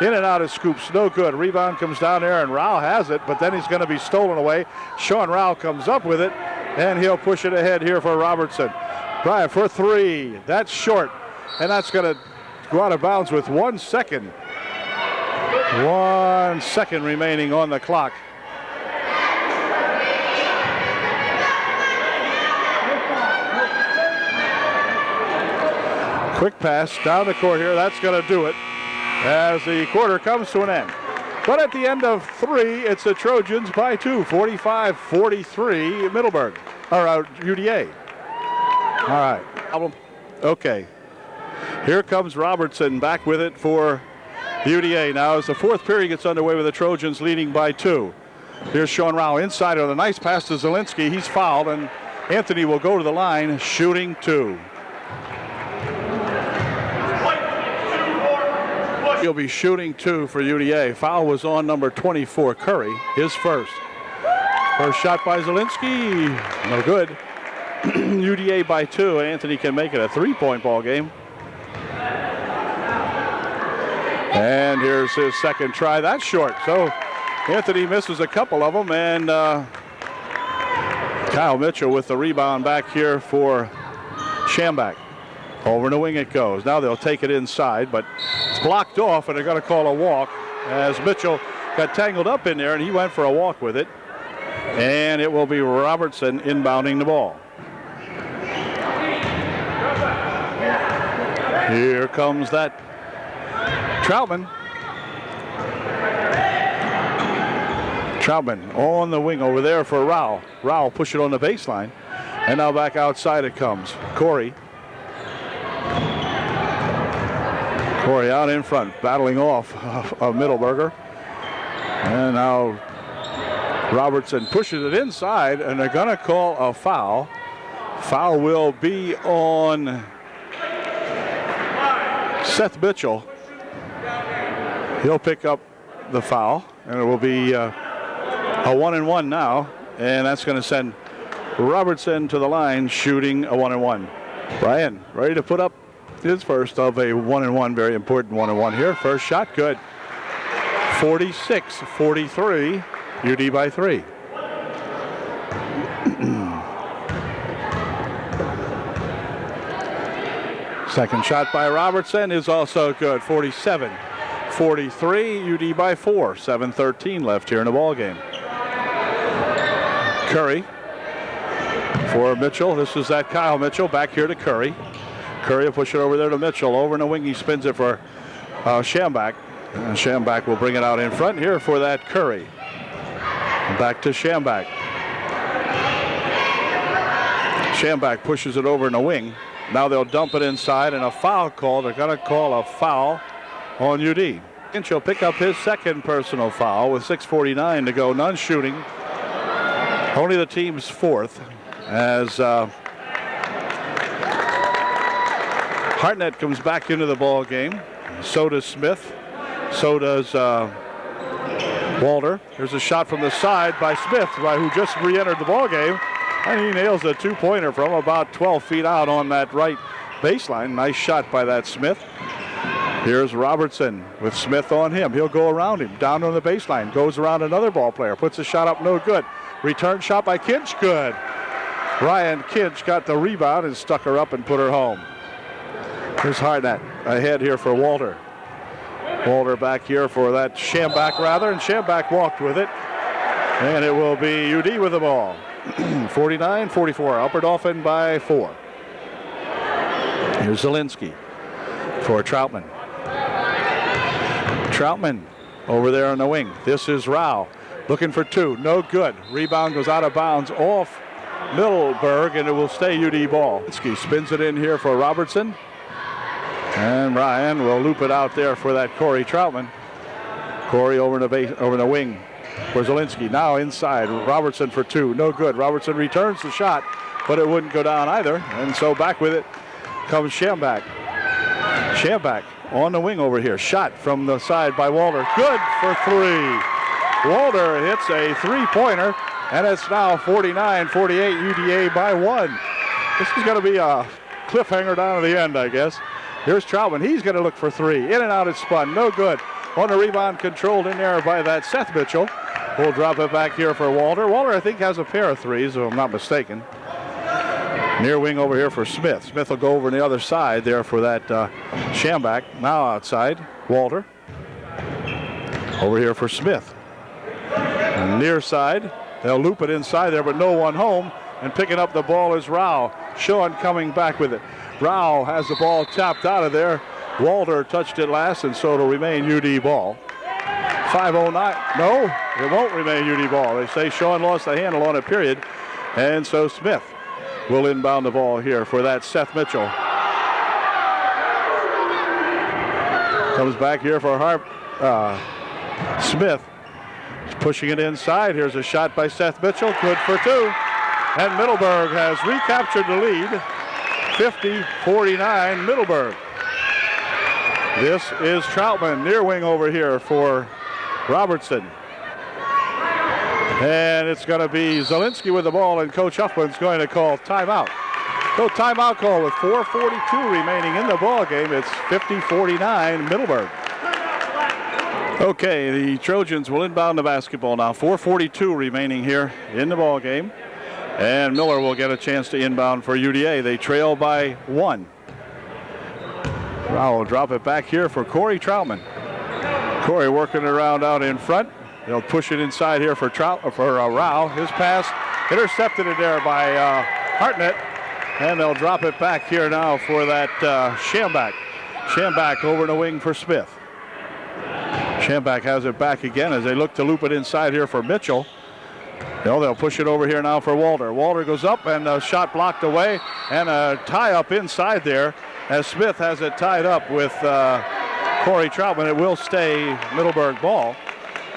[SPEAKER 1] In and out of scoops. No good. Rebound comes down there, and Rao has it, but then he's going to be stolen away. Sean Rao comes up with it, and he'll push it ahead here for Robertson. Brian for three. That's short, and that's going to go out of bounds with 1 second. 1 second remaining on the clock. Quick pass down the court here. That's going to do it as the quarter comes to an end. But at the end of three, it's the Trojans by two, 45-43 Middleburg, or UDA. All right. Okay. Here comes Robertson back with it for UDA now as the fourth period gets underway with the Trojans leading by two. Here's Sean Rao inside on a nice pass to Zielinski. He's fouled, and Anthony will go to the line shooting two. He'll be shooting two for UDA. Foul was on number 24, Curry, his first. First shot by Zielinski, no good. UDA by two, and Anthony can make it a three-point ball game. And here's his second try. That's short. So Anthony misses a couple of them, and Kyle Mitchell with the rebound back here for Schambach. Over in the wing it goes. Now they'll take it inside, but it's blocked off, and they're going to call a walk as Mitchell got tangled up in there, and he went for a walk with it. And it will be Robertson inbounding the ball. Here comes that Troutman. Troutman on the wing over there for Rao. Rao push it on the baseline. And now back outside it comes. Corey out in front, battling off of Middleburger. And now Robertson pushes it inside, and they're going to call a foul. Foul will be on Seth Mitchell. He'll pick up the foul, and it will be a 1-and-1 now, and that's going to send Robertson to the line shooting a 1-and-1. Brian ready to put up his first of a 1-and-1, very important 1-and-1 here. First shot, good. 46-43, UD by three. Second shot by Robertson is also good. 47-43, UD by 4. 7:13 left here in the ball game. Curry for Mitchell. This is that Kyle Mitchell back here to Curry. Curry will push it over there to Mitchell. Over in the wing, he spins it for Schambach. Schambach will bring it out in front here for that Curry. Back to Schambach. Schambach pushes it over in the wing. Now they'll dump it inside and a foul call. They're going to call a foul on UD. And she'll pick up his second personal foul with 6:49 to go. None shooting. Only the team's fourth as Hartnett comes back into the ball game. So does Smith. So does Walter. There's a shot from the side by Smith, who just re-entered the ball game. And he nails a two-pointer from about 12 feet out on that right baseline. Nice shot by that Smith. Here's Robertson with Smith on him. He'll go around him, down on the baseline. Goes around another ball player. Puts a shot up, no good. Return shot by Kinch, good. Ryan Kinch got the rebound and stuck her up and put her home. Here's Hartnett ahead here for Walter. Walter back here for that Schambach rather, and Schambach walked with it. And it will be UD with the ball. 49-44, Upper Dauphin by 4. Here's Zielinski for Troutman. Troutman over there on the wing. This is Rao looking for two, no good. Rebound goes out of bounds off Middleburg, and it will stay UD ball. Zielinski spins it in here for Robertson. And Ryan will loop it out there for that Corey Troutman. Corey over the wing for Zielinski. Now inside, Robertson for two, no good. Robertson returns the shot, but it wouldn't go down either. And so back with it comes Schambach. Schambach on the wing over here. Shot from the side by Walter. Good for three. Walter hits a three-pointer, and it's now 49-48, UDA by 1. This is going to be a cliffhanger down to the end, I guess. Here's Troutman. He's going to look for three. In and out, it's spun. No good. On the rebound, controlled in there by that Seth Mitchell. We'll drop it back here for Walter. Walter, I think, has a pair of threes, if I'm not mistaken. Near wing over here for Smith. Smith will go over on the other side there for that Schambach. Now outside, Walter. Over here for Smith. And near side, they'll loop it inside there, but no one home. And picking up the ball is Rao. Sean coming back with it. Rao has the ball tapped out of there. Walter touched it last, and so it'll remain UD ball. 5:09. No, it won't remain UD ball. They say Sean lost the handle on it, period. And so Smith will inbound the ball here for that Seth Mitchell. Comes back here for Smith. He's pushing it inside. Here's a shot by Seth Mitchell. Good for two. And Middleburg has recaptured the lead. 50-49 Middleburg. This is Troutman, near wing over here for Robertson. And it's going to be Zielinski with the ball, and Coach Huffman's going to call timeout. So timeout call with 4:42 remaining in the ball game. It's 50-49 Middleburg. Okay, the Trojans will inbound the basketball now. 4:42 remaining here in the ball game. And Miller will get a chance to inbound for UDA. They trail by 1. Rao will drop it back here for Corey Troutman. Corey working around out in front. They'll push it inside here for Rao. His pass intercepted in there by Hartnett. And they'll drop it back here now for that Schambach. Schambach over the wing for Smith. Schambach has it back again as they look to loop it inside here for Mitchell. They'll push it over here now for Walter. Walter goes up, and a shot blocked away, and a tie-up inside there as Smith has it tied up with Corey Troutman. It will stay Middleburg ball.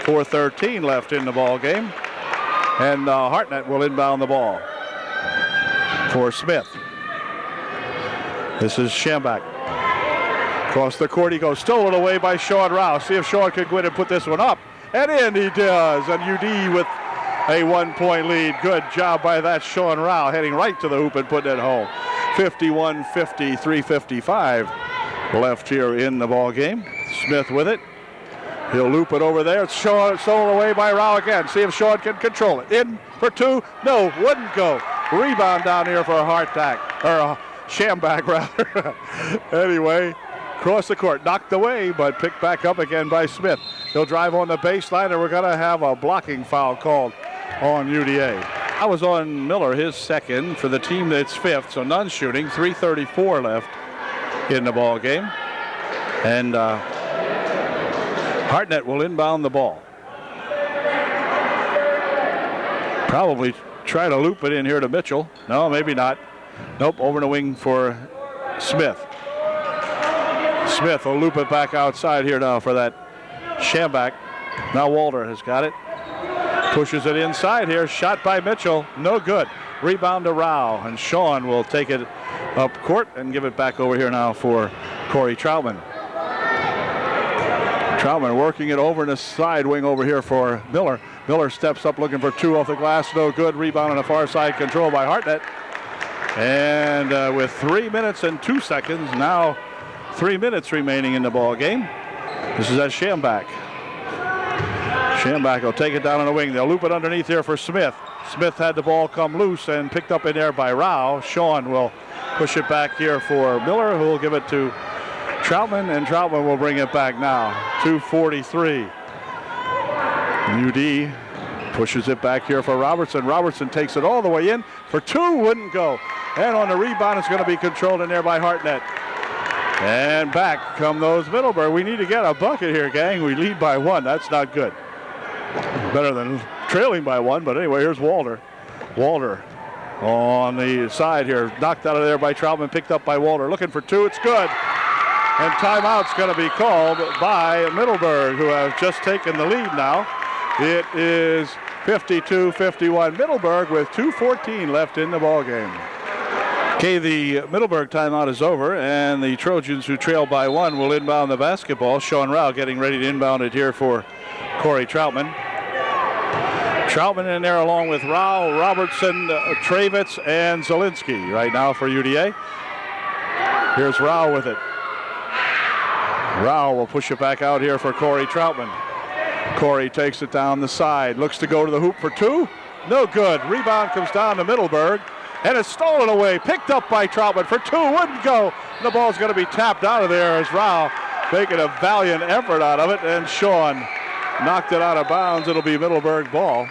[SPEAKER 1] 4:13 left in the ball game, and Hartnett will inbound the ball for Smith. This is Schambach. Across the court he goes, stolen away by Sean Rao. See if Sean can go in and put this one up. And in he does, and UD with a 1-point lead. Good job by that Sean Rao, heading right to the hoop and putting it home. 51-50, 3:55 left here in the ball game. Smith with it. He'll loop it over there. It's stolen away by Rao again. See if Sean can control it. In for two. No, wouldn't go. Rebound down here for Schambach. Schambach rather. Anyway, cross the court, knocked away, but picked back up again by Smith. He'll drive on the baseline, and we're going to have a blocking foul called on UDA. I was on Miller, his second for the team that's fifth, so none shooting. 3:34 left in the ball game, and Hartnett will inbound the ball. Probably try to loop it in here to Mitchell. No, maybe not. Nope, over the wing for Smith. Smith will loop it back outside here now for that Schambach. Now Walter has got it. Pushes it inside here. Shot by Mitchell. No good. Rebound to Rao. And Sean will take it up court and give it back over here now for Corey Troutman. Troutman working it over in the side wing over here for Miller. Miller steps up looking for two off the glass. No good. Rebound on the far side. Control by Hartnett. And with 3 minutes and 2 seconds, now 3 minutes remaining in the ball game. This is at Schambach. Schambach will take it down on the wing. They'll loop it underneath here for Smith. Smith had the ball come loose and picked up in there by Rao. Sean will push it back here for Miller, who will give it to Troutman, and Troutman will bring it back now. 2:43. UD pushes it back here for Robertson. Robertson takes it all the way in for two, wouldn't go. And on the rebound, it's going to be controlled in there by Hartnett. And back come those Middleburg. We need to get a bucket here, gang. We lead by one. That's not good. Better than trailing by one, but anyway, here's Walter. Walter on the side here. Knocked out of there by Troutman, picked up by Walter. Looking for two. It's good. And timeout's going to be called by Middleburg, who have just taken the lead now. It is 52-51 Middleburg with 2:14 left in the ball game. Okay, the Middleburg timeout is over, and the Trojans, who trail by one, will inbound the basketball. Sean Rao getting ready to inbound it here for Corey Troutman. Troutman in there along with Rao, Robertson, Travitz, and Zielinski right now for UDA. Here's Rao with it. Rao will push it back out here for Corey Troutman. Corey takes it down the side, looks to go to the hoop for two. No good. Rebound comes down to Middleburg, and it's stolen away. Picked up by Troutman for two. Wouldn't go. The ball's going to be tapped out of there as Rao making a valiant effort out of it, and Sean knocked it out of bounds. It'll be Middleburg ball.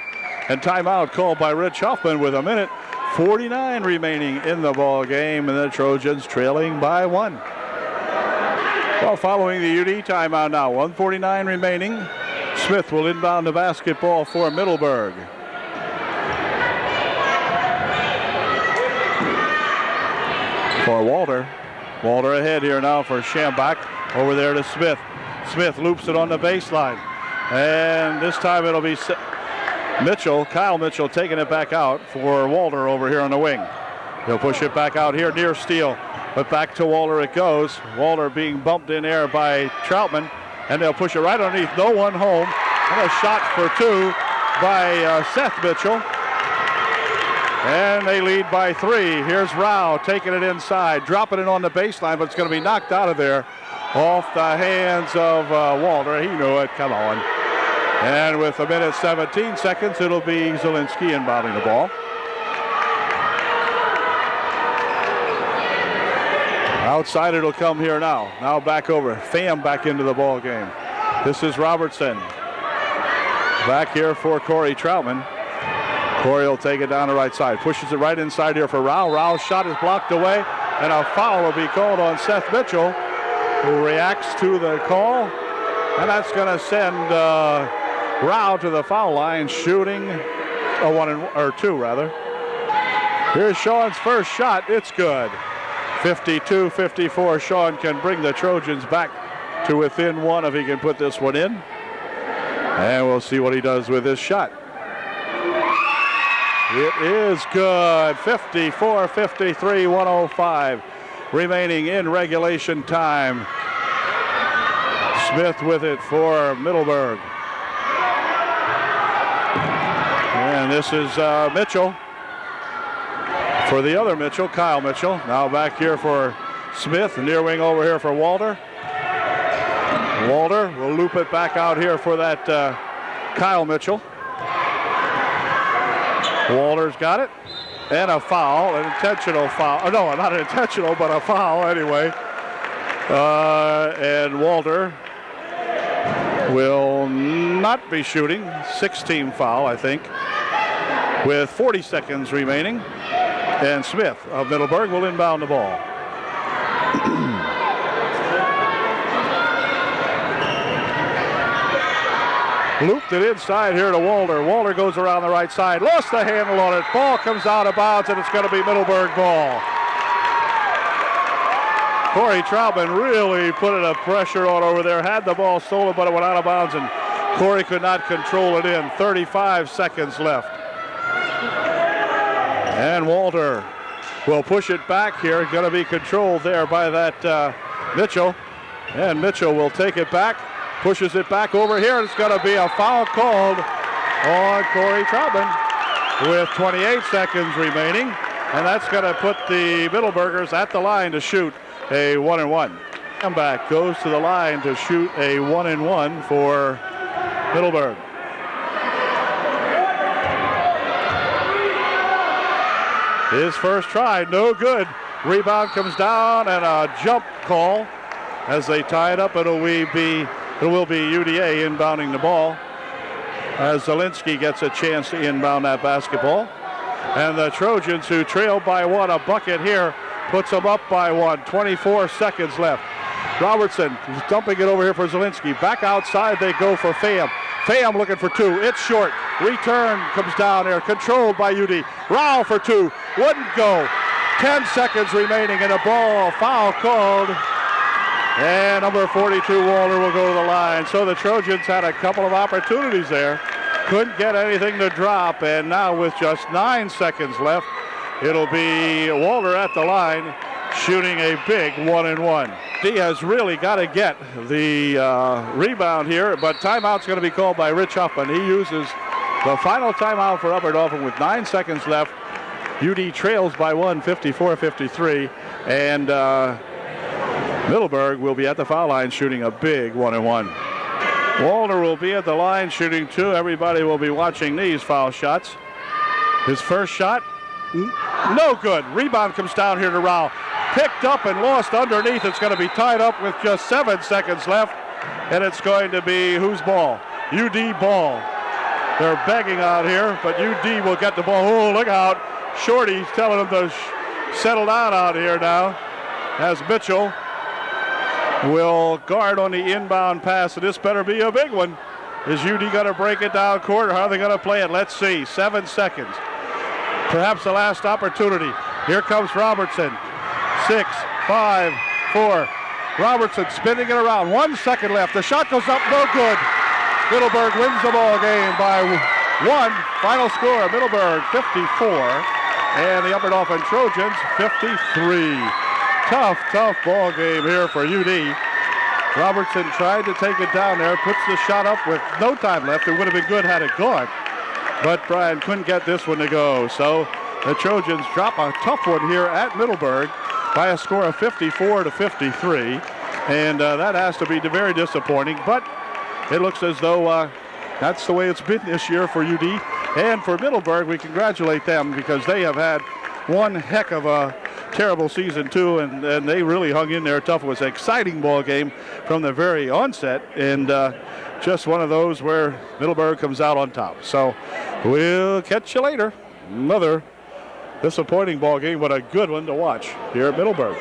[SPEAKER 1] And timeout called by Rich Huffman with 1:49 remaining in the ball game, and the Trojans trailing by one. Well, following the UD timeout now, 1:49 remaining. Smith will inbound the basketball for Middleburg. For Walter. Walter ahead here now for Schambach. Over there to Smith. Smith loops it on the baseline. And this time it'll be Mitchell, Kyle Mitchell, taking it back out for Walter over here on the wing. He'll push it back out here near Steele. But back to Walter it goes. Walter being bumped in air by Troutman. And they'll push it right underneath. No one home. And a shot for two by Seth Mitchell. And they lead by three. Here's Rao taking it inside, dropping it on the baseline, but it's going to be knocked out of there off the hands of Walter. He knew it. Come on. And with 1:17 seconds, it'll be Zielinski inbounding the ball. Outside it'll come here now. Now back over. Pham back into the ball game. This is Robertson. Back here for Corey Troutman. Corey will take it down the right side. Pushes it right inside here for Rao. Rao's shot is blocked away. And a foul will be called on Seth Mitchell, who reacts to the call. And that's going to send Rao to the foul line, shooting two rather. Here's Sean's first shot. It's good. 52-54. Sean can bring the Trojans back to within one if he can put this one in. And we'll see what he does with this shot. It is good. 54-53, 1:05 remaining in regulation time. Smith with it for Middleburg. And this is Mitchell. For the other Mitchell, Kyle Mitchell. Now back here for Smith. Near wing over here for Walter. Walter will loop it back out here for that Kyle Mitchell. Walter's got it. and a foul, an intentional foul. Oh, no, not an intentional, but a foul anyway. And Walter will not be shooting. 16 foul, I think, with 40 seconds remaining. And Smith of Middleburg will inbound the ball. Looped it inside here to Walter. Walter goes around the right side. Lost the handle on it. Ball comes out of bounds, and it's going to be Middleburg ball. Corey Troutman really putting a pressure on over there. Had the ball stolen, but it went out of bounds, and Corey could not control it in. 35 seconds left. And Walter will push it back here. Going to be controlled there by that Mitchell. And Mitchell will take it back. Pushes it back over here. It's going to be a foul called on Corey Troutman with 28 seconds remaining. And that's going to put the Middleburgers at the line to shoot a 1-and-1. Comeback goes to the line to shoot a 1-and-1 for Middleburg. His first try, no good. Rebound comes down and a jump call as they tie it up. It will be UDA inbounding the ball as Zielinski gets a chance to inbound that basketball. And the Trojans, who trailed by one, a bucket here, puts them up by one. 24 seconds left. Robertson is dumping it over here for Zielinski. Back outside they go for Pham. Pham looking for two. It's short. Return comes down there. Controlled by UD. Rao for two. Wouldn't go. 10 seconds remaining in a ball. Foul called. And number 42, Walter, will go to the line. So the Trojans had a couple of opportunities there. Couldn't get anything to drop. And now with just 9 seconds left, it'll be Walter at the line shooting a big 1-and-1. He has really got to get the rebound here, but timeout's going to be called by Rich Huffman. He uses the final timeout for Upper Dauphin with 9 seconds left. UD trails by one, 54-53, and Middleburg will be at the foul line shooting a big 1-and-1. Walter will be at the line shooting two. Everybody will be watching these foul shots. His first shot, no good. Rebound comes down here to Rao. Picked up and lost underneath. It's going to be tied up with just 7 seconds left. And it's going to be whose ball? UD ball. They're begging out here, but UD will get the ball. Oh, look out. Shorty's telling them to settle down out here now, as Mitchell will guard on the inbound pass. And this better be a big one. Is UD going to break it down court, or how are they going to play it? Let's see. 7 seconds. Perhaps the last opportunity. Here comes Robertson. 6, 5, 4. Robertson spinning it around. 1 second left. The shot goes up, no good. Middleburg wins the ball game by one. Final score, Middleburg 54, and the Upper Dauphin Trojans 53. Tough ball game here for UD. Robertson tried to take it down there, puts the shot up with no time left. It would have been good had it gone, but Brian couldn't get this one to go. So the Trojans drop a tough one here at Middleburg by a score of 54-53, and that has to be very disappointing, but it looks as though that's the way it's been this year for UD. And for Middleburg, we congratulate them because they have had one heck of a terrible season too, and they really hung in there tough. It was an exciting ball game from the very onset, and just one of those where Middleburg comes out on top. So we'll catch you later. Another disappointing ball game, but a good one to watch here at Middleburg.